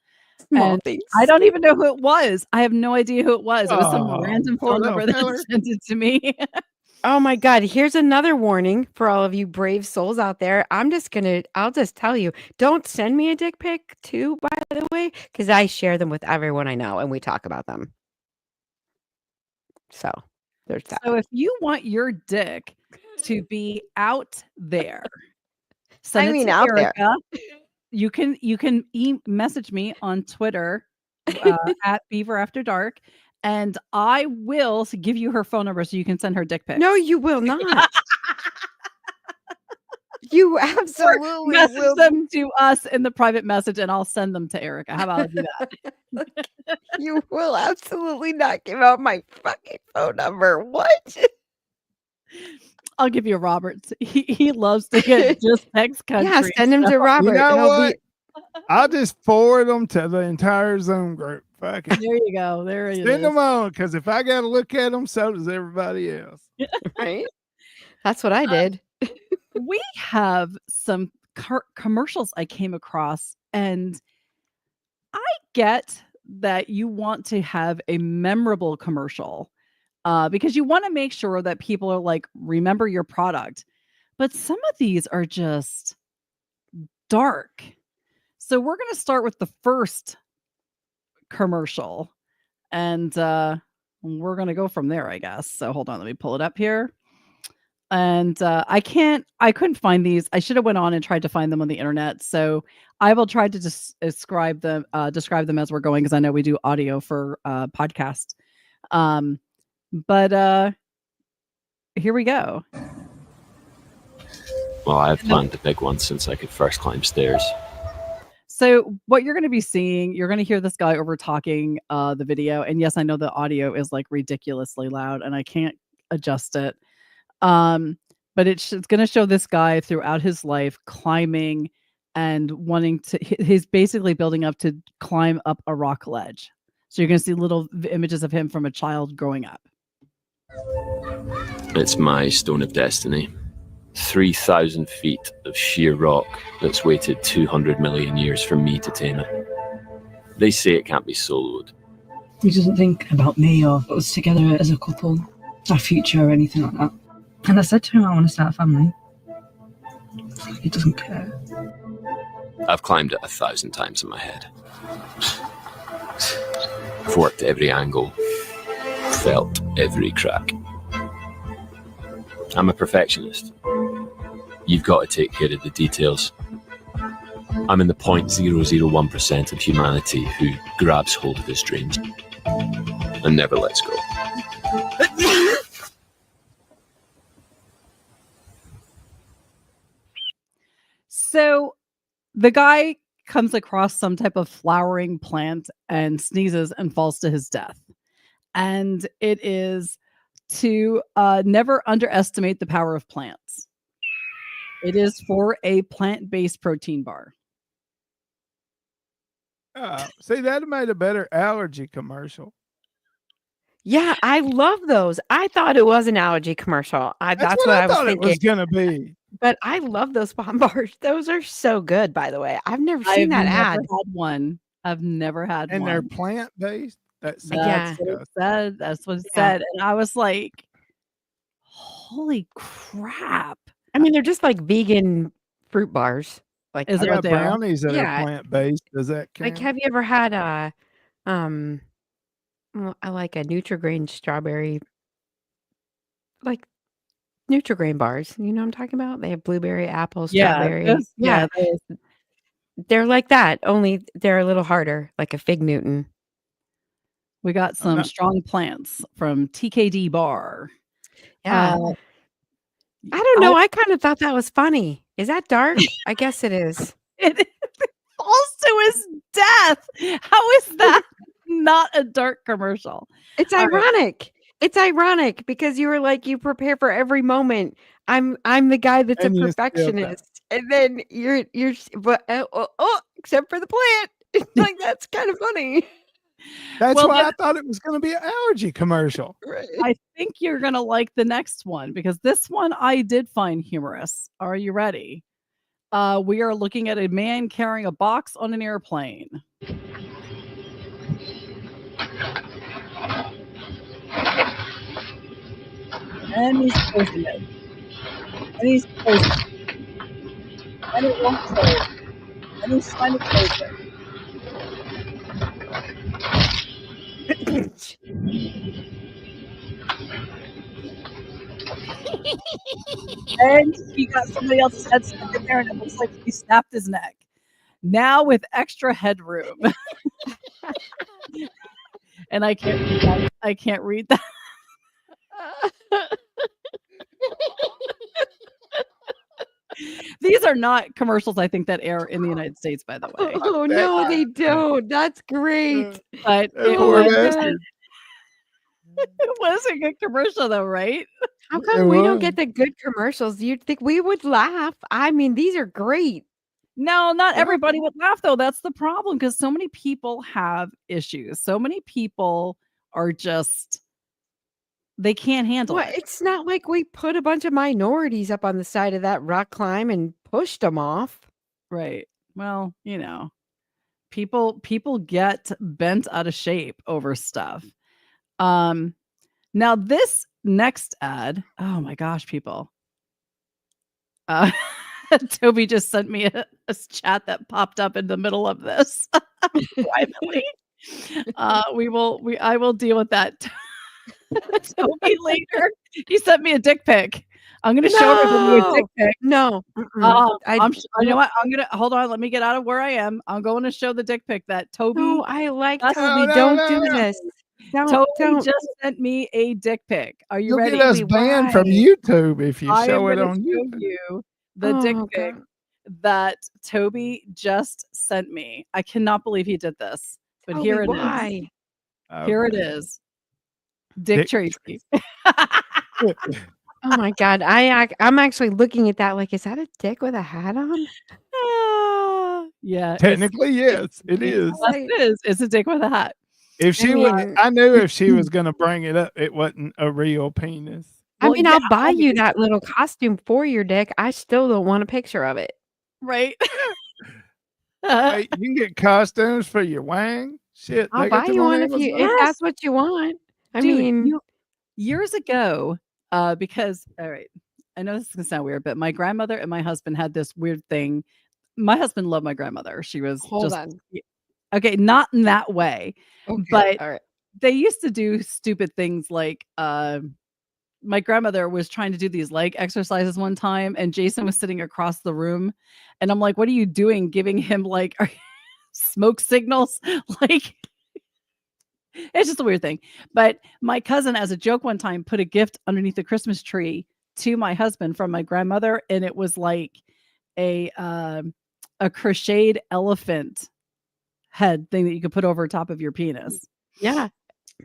Small And things. I don't even know who it was. I have no idea who it was. It was some Oh, random poor phone little number that feller. sent it to me. Oh my God. Here's another warning for all of you brave souls out there. I'll just tell you, don't send me a dick pic too, by the way, because I share them with everyone I know and we talk about them. So there's that. So if you want your dick to be out there, send it to out there. Erica. You can message me on Twitter at Beaver After Dark, and I will give you her phone number so you can send her dick pics. No, you will not. You Or absolutely message will. them to us in the private message, and I'll send them to Erica. How about I do that? You will absolutely not give out my fucking phone number. What? I'll give you Robert's. He loves to get just text country. Yeah, send him to Robert. You know He'll what? I'll just forward them to the entire Zoom group. Fuck it. There you go. There it is. Send them on, because if I got to look at them, so does everybody else. Right? That's what I did. We have some commercials I came across, and I get that you want to have a memorable commercial because you want to make sure that people are like, remember your product. But some of these are just dark. So we're going to start with the first commercial, and we're going to go from there, I guess. So hold on, let me pull it up here. And I couldn't find these. I should have went on and tried to find them on the internet. So I will try to just describe them as we're going, because I know we do audio for podcast. But here we go. Well, I've planned the big one since I could first climb stairs. So what you're going to be seeing, you're going to hear this guy over talking the video. And yes, I know the audio is like ridiculously loud and I can't adjust it. But it's going to show this guy throughout his life climbing and wanting to, he's basically building up to climb up a rock ledge. So you're going to see little images of him from a child growing up. It's my stone of destiny. 3,000 feet of sheer rock that's waited 200 million years for me to tame it. They say it can't be soloed. He doesn't think about me or us together as a couple, our future or anything like that. And I said to him, I want to start a family. He doesn't care. I've climbed it 1,000 times in my head. I've worked every angle, felt every crack. I'm a perfectionist. You've got to take care of the details. I'm in the 0.001% of humanity who grabs hold of his dreams and never lets go. So the guy comes across some type of flowering plant and sneezes and falls to his death. And it is to never underestimate the power of plants. It is for a plant-based protein bar. See, that made a better allergy commercial. Yeah, I love those. I thought it was an allergy commercial. That's what I was thought thinking. it was going to be. But I love those bomb bars. Those are so good, by the way. I've never seen that ad. I've never had one. And they're plant-based? That's what it said. That's what it said. And I was like, holy crap. I mean, they're just like vegan fruit bars. Like, is it what they brownies that Yeah. are plant-based? Does that count? Like, have you ever had I like a Nutri-Grain strawberry, like Nutri-Grain bars. You know what I'm talking about? They have blueberry, apple, strawberry. Those- They're like that, only they're a little harder, like a Fig Newton. We got some strong plants from TKD Bar. Yeah. I don't know. I kind of thought that was funny. Is that dark? I guess it is. It falls to his death. How is that not a dark commercial? It's ironic. It's ironic because you were like, you prepare for every moment. I'm the guy that's And a you still perfectionist, and then you're but except for the plant. It's like that's kind of funny. That's why I thought it was going to be an allergy commercial. I think you're going to like the next one because this one I did find humorous. Are you ready? We are looking at a man carrying a box on an airplane. And he's closing it. And he's closing it. And it won't close. And he's trying to close it. And he got somebody else's head stuck in there, and it looks like he snapped his neck. Now with extra headroom. And I can't read that. I can't read that. These are not commercials, I think, that air in the United States, by the way. Oh no, they don't. That's great. But it Poor was, bastard. it was a good commercial, though, right? How It come we don't was. get the good commercials? You'd think we would laugh. I mean, these are great. No, not everybody would laugh, though. That's the problem, because so many people have issues. So many people are just, they can't handle Well, it. it's not like we put a bunch of minorities up on the side of that rock climb and pushed them off. Right. Well, people get bent out of shape over stuff. Now this next ad, oh my gosh, people. Toby just sent me a chat that popped up in the middle of this privately. I will deal with that Toby later. He sent me a dick pic. I'm gonna show everybody a dick pic. No. You know what? I'm gonna hold on. Let me get out of where I am. I'm going to show the dick pic that Toby. No, I like That's- Toby. No, Don't no, do no. this. Toby Don't. just sent me a dick pic. Are you You'll ready? get us Wait, banned from why? YouTube if you I am show it gonna on show YouTube. you the dick Oh, pic God. that Toby just sent me. I cannot believe he did this, but Toby, here it is. why? Here it Okay. is. Dick Dick Tracy. Oh my God. I'm actually looking at that like, is that a dick with a hat on? Yeah. Technically, yes, it Yes, is. it is. It's a dick with a hat. If I she would, mean- I knew if she was gonna bring it up, it wasn't a real penis. I Well, mean, yeah, I'll buy you obviously. that little costume for your dick. I still don't want a picture of it. Right. Hey, you can get costumes for your wang. Shit, I'll they buy got them you on one Amazon. if that's what you want. I Dude, mean, years ago, because all right, I know this is gonna sound weird, but my grandmother and my husband had this weird thing. My husband loved my grandmother. She was hold just on. okay, not in that way, Okay. but All right. they used to do stupid things like my grandmother was trying to do these leg exercises one time, and Jason was sitting across the room, and I'm like, "What are you doing? Giving him like smoke signals?" Like, it's just a weird thing. But my cousin, as a joke, one time put a gift underneath the Christmas tree to my husband from my grandmother, and it was like a crocheted elephant head thing that you could put over top of your penis. Yeah.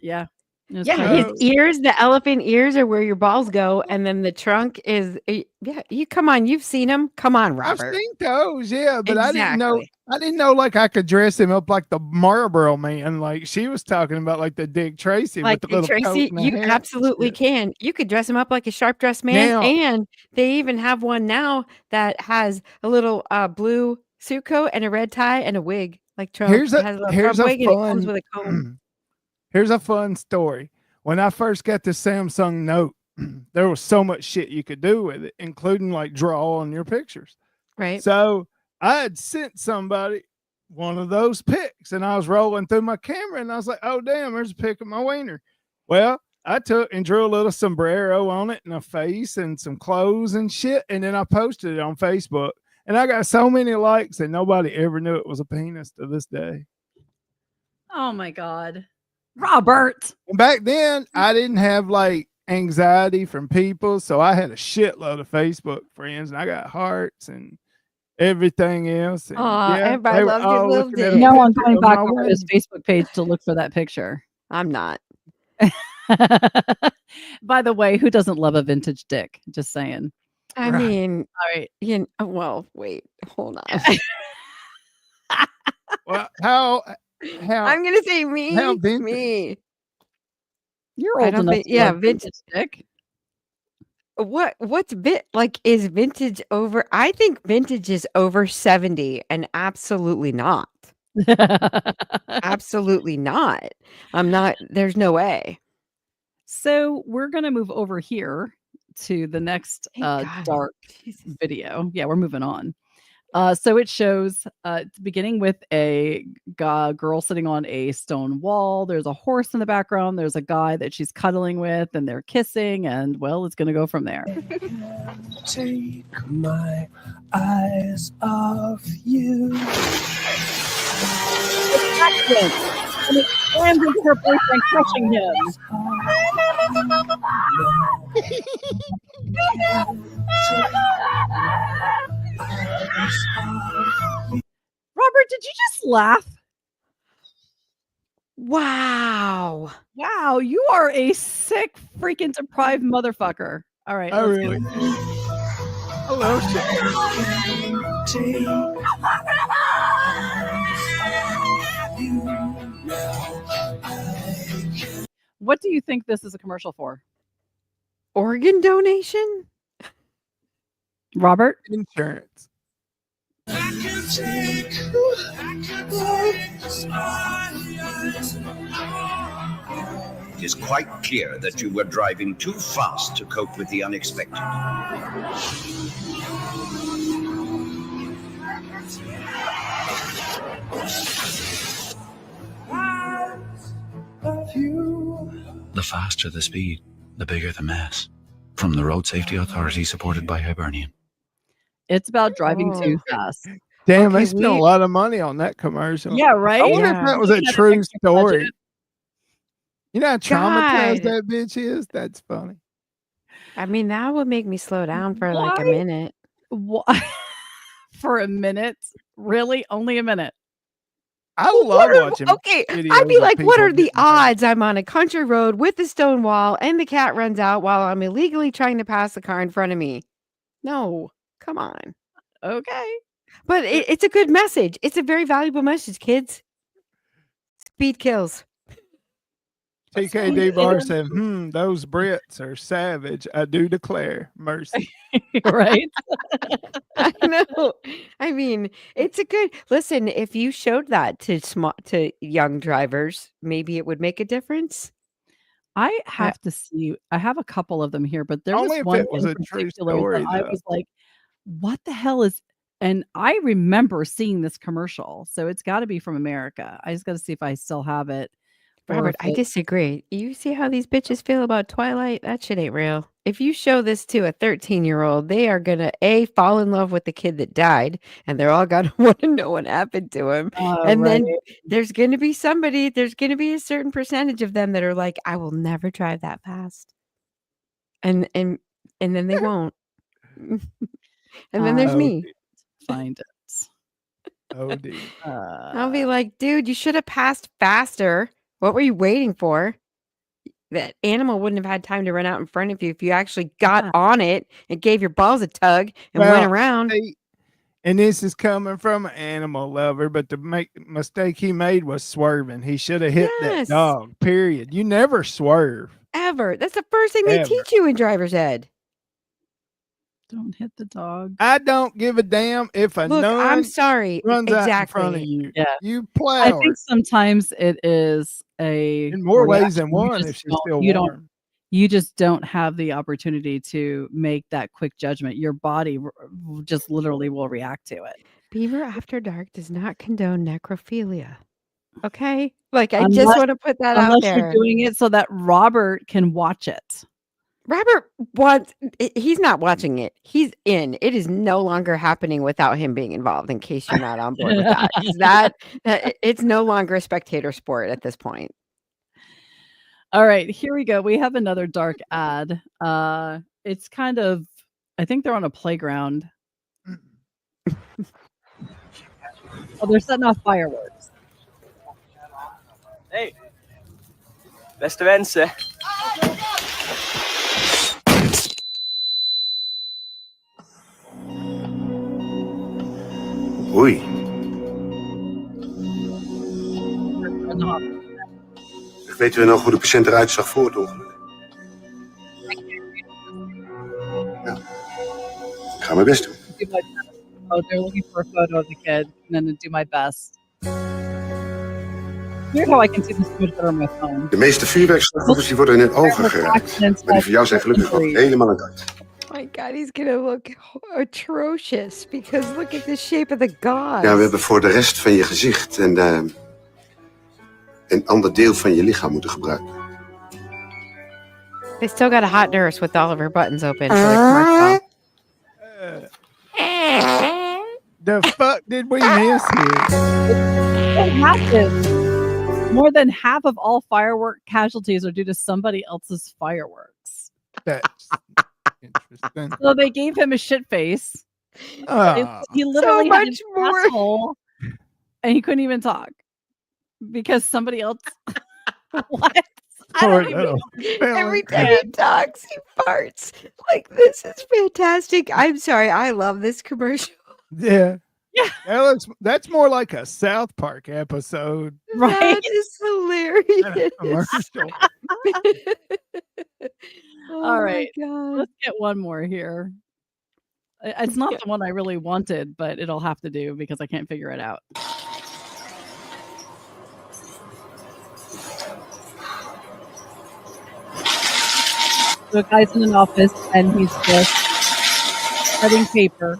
Yeah. It was Yeah. kinda- His ears, the elephant ears are where your balls go. And then the trunk is, yeah. You come on. You've seen them. Come on, I've Robert. seen those, yeah, but I didn't know. Exactly. I didn't know like I could dress him up like the Marlboro Man. Like she was talking about, like the Dick Tracy Like with the little coat Tracy, and the you hat and absolutely shit. can. You could dress him up like a sharp dressed man. Now- And they even have one now that has a little blue suit coat and a red tie and a wig. Like Trump Here's has a little Trump wig and it comes with a comb. Here's a fun story. When I first got the Samsung Note, there was so much shit you could do with it, including like draw on your pictures. Right. So I had sent somebody one of those pics, and I was rolling through my camera, and I was like, "Oh damn, there's a pic of my wiener." Well, I took and drew a little sombrero on it and a face and some clothes and shit, and then I posted it on Facebook, and I got so many likes, and nobody ever knew it was a penis to this day. Oh my God. Robert. And back then, I didn't have like anxiety from people, so I had a shitload of Facebook friends, and I got hearts and everything else. And Aw, yeah, everybody they were loved your all little looking at a dick. No, I'm picture going of back my over his wiener. Facebook page to look for that picture. I'm not. By the way, who doesn't love a vintage dick? Just saying. I Right. mean, All right. well, wait, hold on. Well, how I'm gonna say me. how vintage? Me. You're I old don't enough think- to yeah, love vintage dick. What's like is vintage over? I think vintage is over 70, and absolutely not. Absolutely not. I'm not. There's no way. So we're gonna move over here to the next Thank God. dark Jesus. video. Yeah, we're moving on. So it shows beginning with a girl sitting on a stone wall. There's a horse in the background. There's a guy that she's cuddling with, and they're kissing. And well, it's gonna go from there. Take my eyes off you. And it slams into her boyfriend, crushing him. Robert, did you just laugh? Wow. Wow, you are a sick, freaking deprived motherfucker. All right, I let's really go. do. I love What do you think this is a commercial for? Organ donation? Robert? insurance. It is quite clear that you were driving too fast to cope with the unexpected. The faster the speed, the bigger the mess. From the Road Safety Authority, supported by Hibernian. It's about driving too fast. Damn, Okay, they spent a lot of money on that commercial. Yeah, right? I wonder if Yeah. that was a Looking at true the extra story. budget. You know how traumatized God. that bitch is? That's funny. I mean, that would make me slow down for like a Why? minute. Why? For a minute? Really? Only a minute? I What love are- watching okay, I'd videos be of like, what people are the getting hurt. odds I'm on a country road with a stone wall and the cat runs out while I'm illegally trying to pass the car in front of me? No, come on. Okay. But it's a good message. It's a very valuable message, kids. Speed kills. TKD Bar said, those Brits are savage. I do declare mercy. Right? I know. I mean, it's a good listen. If you showed that to young drivers, maybe it would make a difference. I have to see. I have a couple of them here, but there was Only if one it was in a true particular story, that I though. was like, "What the hell is?" And I remember seeing this commercial, so it's got to be from America. I just got to see if I still have it. or Robert, if I it- disagree. You see how these bitches feel about Twilight? That shit ain't real. If you show this to a 13-year-old, they are gonna fall in love with the kid that died, and they're all gonna want to know what happened to him. And then right. there's gonna be somebody. There's gonna be a certain percentage of them that are like, I will never drive that fast, and then they won't. And then there's Oh, me. Find it. Oh, dear. I'll be like, dude, you should have passed faster. What were you waiting for? That animal wouldn't have had time to run out in front of you if you actually got on it and gave your balls a tug and went around. See, and this is coming from an animal lover, but the mistake he made was swerving. He should have hit Yes. that dog, period. You never swerve. Ever. That's the first thing they Ever. teach you in driver's ed. Don't hit the dog. I don't give a damn if a Look, nun I'm sorry. runs out in front of Exactly. you. Yeah. You I plow think her. sometimes it is In more ways than reaction. You one just if she's don't- still you warm. you just don't have the opportunity to make that quick judgment. Your body just literally will react to it. Beaver After Dark does not condone necrophilia. Okay? Like, I Unless- just want to put that out Unless there. you're doing it so that Robert can watch it. Robert wants, he's not watching it. He's in. It is no longer happening without him being involved, in case you're not on board with that. 'Cause it's no longer a spectator sport at this point. All right, here we go. We have another dark ad. It's kind of, I think they're on a playground. Oh, they're setting off fireworks. Hey, beste wensen. Oei. Weten we nog hoe de patiënt eruit zag voor het ongeluk? Ja. Ik ga mijn best doen. Do my best. Oh, they're looking for a photo of the kid, and then to do my best. weird how I can see this so much better on my phone. De meeste vuurwerkslachtoffers die worden in het ogen geraakt. Maar die van jou zijn gelukkig nog helemaal intact. Oh my God, he's gonna look atrocious because look at the shape of the gauze. Ja, we hebben voor de rest van je gezicht een ander deel van je lichaam moeten gebruiken. They still got a hot nurse with all of her buttons open for the commercial. The fuck did we miss here? What happened? More than half of all firework casualties are due to somebody else's fireworks. That's interesting. So they gave him a shit face. Oh. He literally So had much an more. asshole, and he couldn't even talk because somebody else. What? I Poor don't even little fella. Every time he talks, he farts. Like, this is fantastic. I'm sorry. I love this commercial. Yeah. Yeah. That's more like a South Park episode. Right? That is than a hilarious. commercial. Oh All my right. God. Let's get one more here. It's not the one I really wanted, but it'll have to do because I can't figure it out. So a guy's in an office and he's just shredding paper.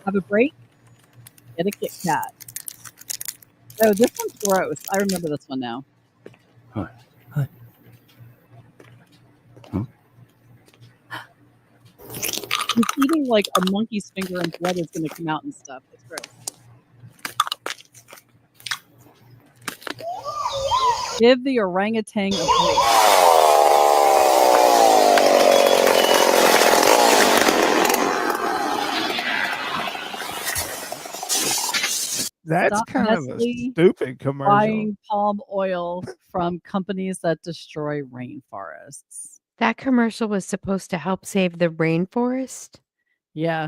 Have a break. Get a Kit Kat. Oh, this one's gross. I remember this one now. Hi. He's eating like a monkey's finger and blood is going to come out and stuff. It's gross. Give the orangutan a break. That's Stop kind of a Nestle stupid commercial. buying palm oil from companies that destroy rainforests. That commercial was supposed to help save the rainforest. Yeah.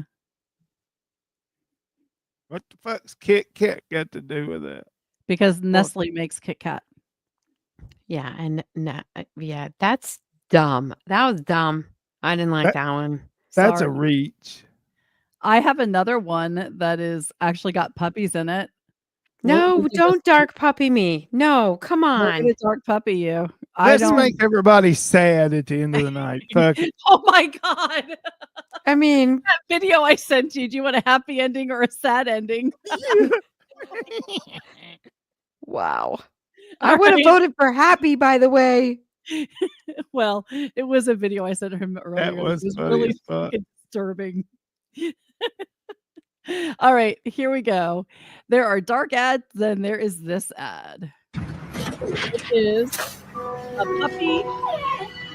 What the fuck's Kit Kat got to do with it? Because Nestle makes Kit Kat. Yeah, and yeah, that's dumb. That was dumb. I didn't like that one. That's a Sorry. reach. I have another one that is actually got puppies in it. No, Look at don't dark puppy me. No, come Look at on. a dark puppy, you. I Let's don't. make everybody sad at the end of the night. Fuck it. Oh my god! I mean, that video I sent you. Do you want a happy ending or a sad ending? Wow. I would have voted for happy, by the way. Well, it was a video I sent him earlier. That was it was funny really as fuck. fucking disturbing. All right, here we go. There are dark ads, then there is this ad. It is a puppy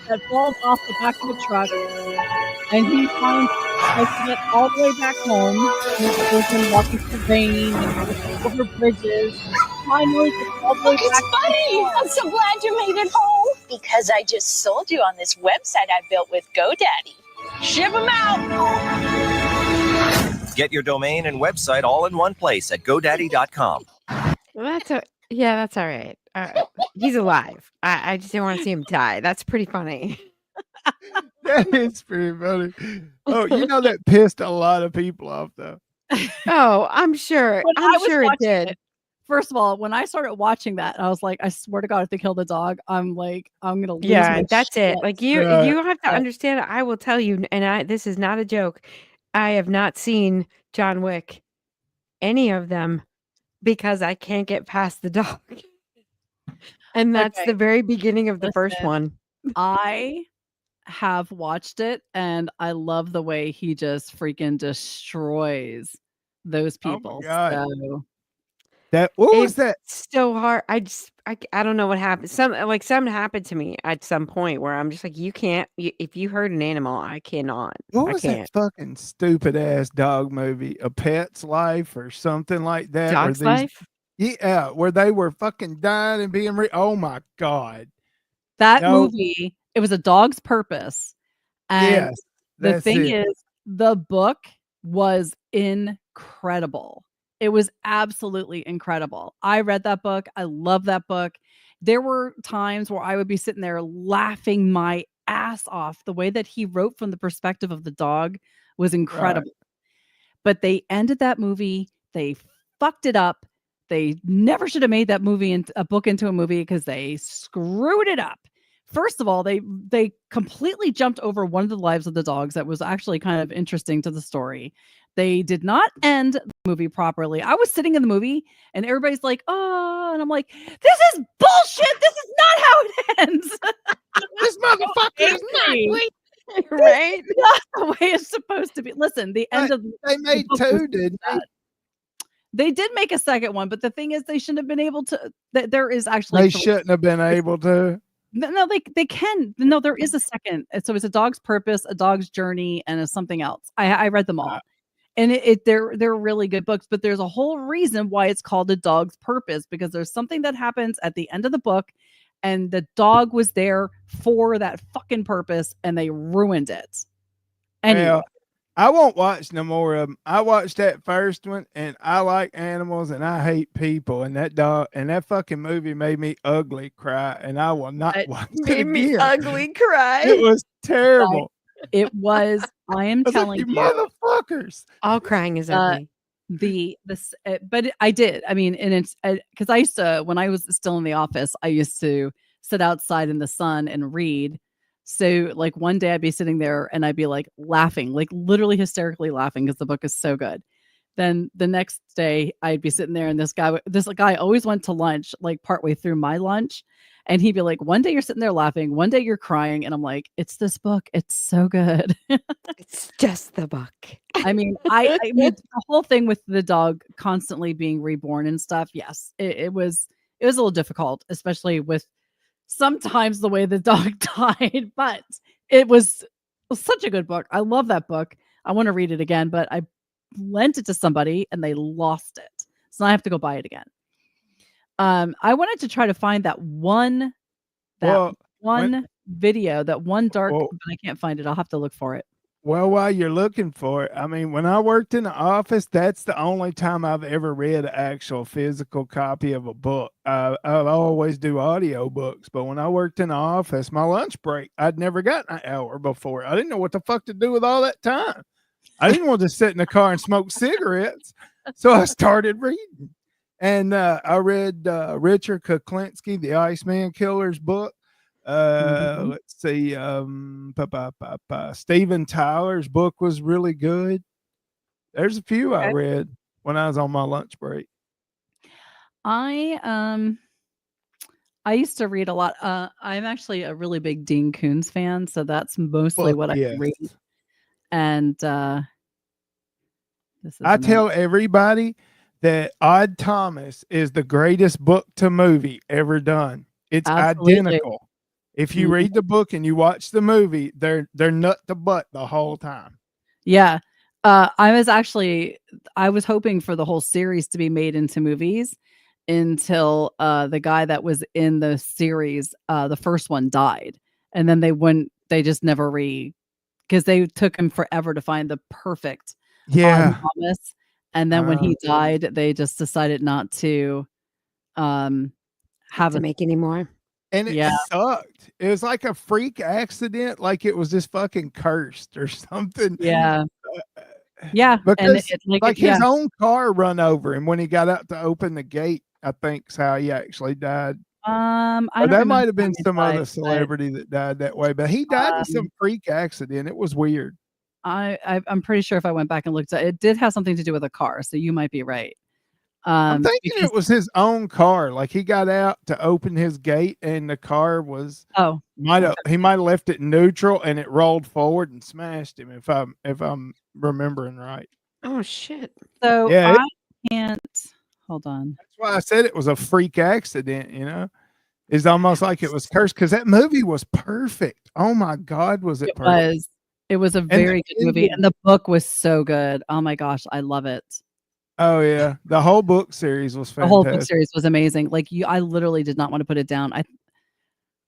that falls off the back of a truck, and he tries to get all the way back home. And it goes and walking through rain and over bridges. Finally, gets all the way back. Funny! I'm so glad you made it home. Because I just sold you on this website I built with GoDaddy. Ship them out! Get your domain and website all in one place at GoDaddy.com. Well, that's all right. He's alive. I just didn't want to see him die. That's pretty funny. That is pretty funny. Oh, you know that pissed a lot of people off though. Oh, I'm sure. When I I'm was sure it watching did. First of all, when I started watching that, I was like, I swear to God, if they kill the dog, I'm gonna lose Yeah, my that's it. shit. Like you have to understand. I will tell you, and this is not a joke. I have not seen John Wick, any of them, because I can't get past the dog. And that's Okay. the very beginning of the first Listen, one. I have watched it, and I love the way he just freaking destroys those people. God. So What was that? It's so hard. I don't know what happened. Something happened to me at some point where I'm just like, you can't. If you hurt an animal, I cannot. What I was can't. that fucking stupid ass dog movie? A Pet's Life or something like that? Dog's Life? Yeah, where they were fucking dying and being oh my God. that No. movie, it was A Dog's Purpose. And Yes, the that's thing it. is, the book was incredible. It was absolutely incredible. I read that book. I love that book. There were times where I would be sitting there laughing my ass off. The way that he wrote from the perspective of the dog was incredible. but they ended that movie. They fucked it up. They never should have made that movie into a book into a movie because they screwed it up. First of all, they completely jumped over one of the lives of the dogs that was actually kind of interesting to the story. They did not end the movie properly. I was sitting in the movie and everybody's like, "Oh," and I'm like, "This is bullshit. This is not how it ends." This motherfucker is not great. Right? Not the way it's supposed to be. Listen, the end of They made the book was two, didn't they? bad. They did make a second one, but the thing is, they shouldn't have been able to. There is actually They three. shouldn't have been able to. No, they can. No, there is a second. So it's a dog's purpose, a dog's journey, and a something else. I read them all, and they're really good books. But there's a whole reason why it's called a dog's purpose, because there's something that happens at the end of the book, and the dog was there for that fucking purpose, and they ruined it. Anyway. Well, I won't watch no more of them. I watched that first one, and I like animals, and I hate people. And that dog and that fucking movie made me ugly cry, and I will not watch it Made me again. ugly cry. It was terrible. It was. I am I was like, telling you you, All motherfuckers. crying is ugly. But I did. I mean, and it's because I used to, when I was still in the office, I used to sit outside in the sun and read. So like one day I'd be sitting there and I'd be like laughing, like literally hysterically laughing because the book is so good. Then the next day I'd be sitting there and this guy always went to lunch like partway through my lunch, and he'd be like, one day you're sitting there laughing, one day you're crying, and I'm like, it's this book, it's so good. It's just the book. I mean, I mean the whole thing with the dog constantly being reborn and stuff. Yes, it was a little difficult, especially with sometimes the way the dog died, but it was such a good book. I love that book. I want to read it again, but I lent it to somebody and they lost it. So I have to go buy it again. I wanted to try to find that one video, that one dark, but I can't find it. I'll have to look for it. Well, while you're looking for it, I mean, when I worked in the office, that's the only time I've ever read an actual physical copy of a book. I'll always do audio books, but when I worked in the office, my lunch break, I'd never gotten an hour before. I didn't know what the fuck to do with all that time. I didn't want to sit in the car and smoke cigarettes, so I started reading. And I read Richard Kuklinski, the Iceman Killer's book. Let's see. Steven Tyler's book was really good. There's a few I read when I was on my lunch break. I used to read a lot. I'm actually a really big Dean Koontz fan, so that's mostly what I read. And I tell everybody that Odd Thomas is the greatest book to movie ever done. It's identical. If you read the book and you watch the movie, they're nut to butt the whole time. Yeah. I was hoping for the whole series to be made into movies until the guy that was in the series, the first one, died. And then they just never because they took him forever to find the perfect Odd Thomas. And then when he died, they just decided not to make any more. And it sucked. It was like a freak accident, like it was just fucking cursed or something. Yeah. Yeah. Because his own car run over him when he got out to open the gate, I think is how he actually died. That might have been some other celebrity that died that way, but he died in some freak accident. It was weird. I'm pretty sure if I went back and looked at it, did have something to do with a car, so you might be right. I'm thinking it was his own car. Like he got out to open his gate, and the car was he might have left it neutral, and it rolled forward and smashed him. If I'm remembering right. Oh shit! So yeah, I can't. Hold on. That's why I said it was a freak accident. You know, it's almost like it was cursed because that movie was perfect. Oh my God, was it perfect? It was a very good movie, and the book was so good. Oh my gosh, I love it. Oh yeah, the whole book series was fantastic. The whole book series was amazing. Like I literally did not want to put it down.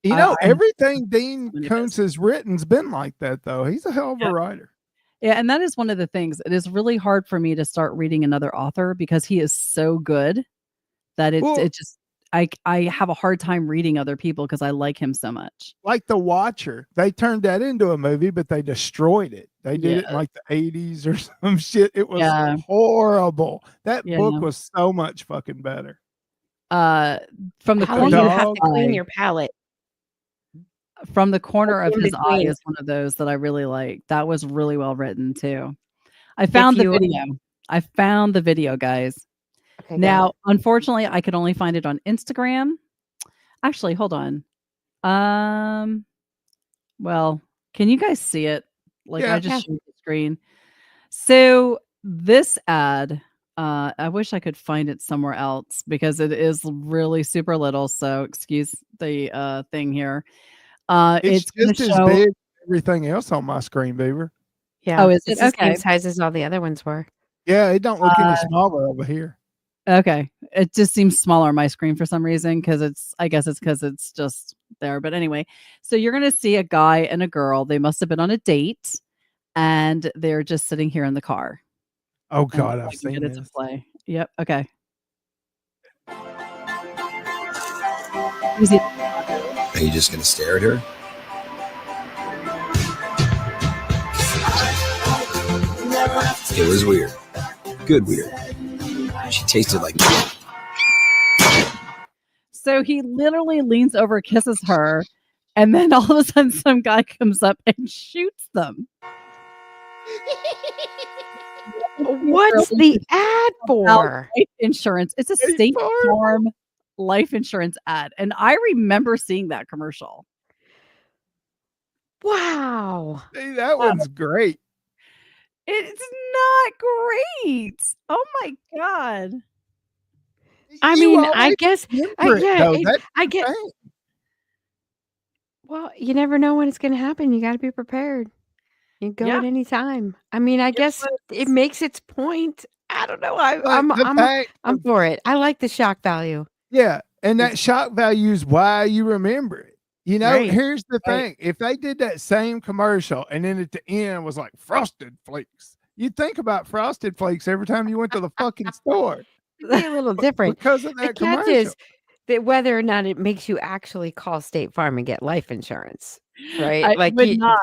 Everything Dean Koontz has written's been like that, though. He's a hell of a writer. Yeah, and that is one of the things. It is really hard for me to start reading another author because he is so good that I have a hard time reading other people because I like him so much. Like The Watcher. They turned that into a movie, but they destroyed it. They did it in Yeah. like the 80s or some shit. It was Yeah. horrible. That Yeah. book was so much fucking better. From the How The long do you corner have of to his clean eye, your palate? from the corner What's of in his eye between? is one of those that I really like. That was really well written too. I If found the you video. I found the video, guys. Okay, good. Now, unfortunately, I could only find it on Instagram. Actually, hold on. Well, can you guys see it? Like I Yeah. just Yeah. showed the screen. So this ad, I wish I could find it somewhere else because it is really super little. So excuse the thing here. It's It's gonna just as show. big as everything else on my screen, Beaver. Oh, Yeah, is it? it's the same Okay. size as all the other ones were. Yeah, it don't look any Uh, smaller over here. okay. It just seems smaller on my screen for some reason because I guess it's because it's just there. But anyway, so you're gonna see a guy and a girl. They must have been on a date, and they're just sitting here in the car. Oh And God, so I I've can get seen it to this. play. Yep. Okay. Easy. Are you just gonna stare at her? It was weird. Good weird. She tasted like So he literally leans over, kisses her, and then all of a sudden some guy comes up and shoots them. What's the ad About for? life insurance. It's a State Farm life insurance ad, and I remember seeing that commercial. Wow. See, that one's great. It's not great. Oh my god. I You mean, I always guess, remember it, yeah, though. That's I the get. thing. Well, you never know when it's going to happen. You got to be prepared. You can go Yeah. at any time. I mean, I It guess it was makes its point. I don't know. But the fact I'm of for it. I like the shock value. yeah, and that It's shock value is why you remember it. You know, right. here's the Right. thing. If they did that same commercial and then at the end was like Frosted Flakes, you'd think about Frosted Flakes every time you went to the fucking store It'd be a little different. because of The that catch commercial. is that whether or not it makes you actually call State Farm and get life insurance, right? I Like would you, not.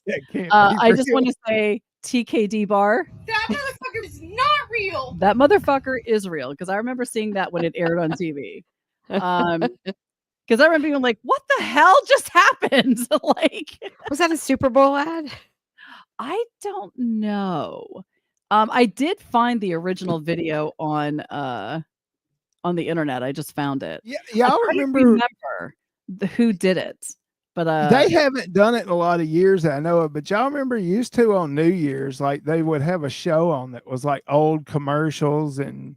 That can't be I just real. want to say TKD bar. That motherfucker is not real. That motherfucker is real because I remember seeing that when it aired on TV. Because I remember being like, "What the hell just happened?" Like, was that a Super Bowl ad? I don't know. I did find the original video on the internet. I just found it. Yeah, I y'all couldn't remember who did it, but they haven't done it in a lot of years that I know of, but y'all remember used to on New Year's, like they would have a show on that was like old commercials and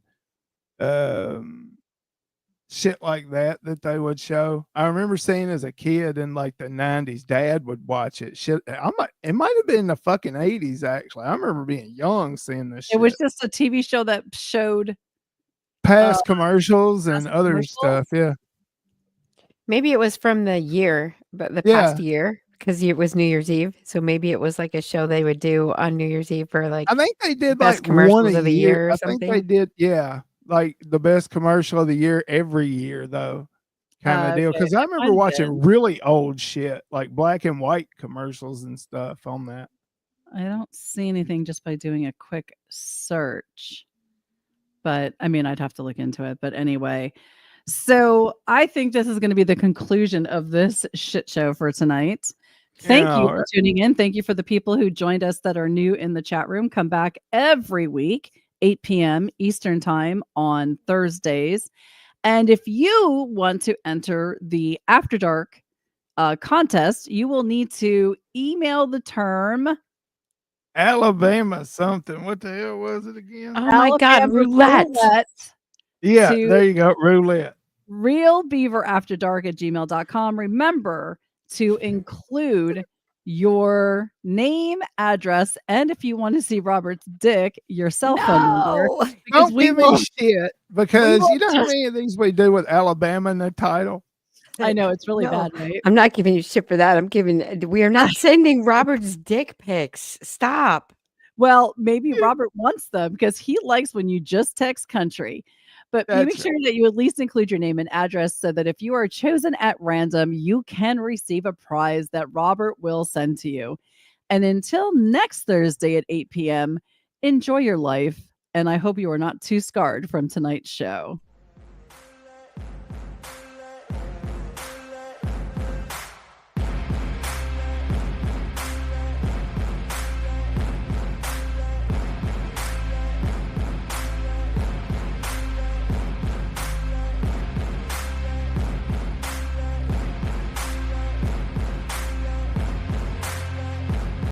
shit like that they would show. I remember seeing as a kid in like the 90s, Dad would watch it. Shit, it might have been the fucking 80s actually. I remember being young seeing this shit. it was just a TV show that showed Past commercials and past other commercials. stuff. Yeah. Maybe it was from the year, but the Yeah. past year, because it was New Year's Eve. So maybe it was like a show they would do on New Year's Eve for like I think they did best like one commercials a of the year. year or I think they something. did, yeah, like the best commercial of the year every year though, kind of deal. Okay, Because I it remember might have watching been. really old shit, like black and white commercials and stuff on that. I don't see anything just by doing a quick search. But I mean, I'd have to look into it. But anyway, so I think this is going to be the conclusion of this shit show for tonight. Thank you for tuning in. Thank you for the people who joined us that are new in the chat room. Come back every week, 8 p.m. Eastern time on Thursdays. And if you want to enter the After Dark contest, you will need to email the term Alabama something. What the hell was it again? Oh my God, Alabama roulette. Yeah, to there you go, roulette. realbeaverafterdark@gmail.com. Remember to include your name, address, and if you want to see Robert's dick, your cell phone number. No. Because Don't we give will, me shit because will you know how just- many of these we do with Alabama in the title. I know it's really No, bad, right? I'm not giving you shit for that. We are not sending Robert's dick pics. Stop. Well, maybe Robert wants them because he likes when you just text country. But you make That's sure that you at least include your name and address so that if you are chosen at random, you can receive a prize that Robert will send to you. And until next Thursday at 8 p.m., enjoy your life. And I hope you are not too scarred from tonight's show.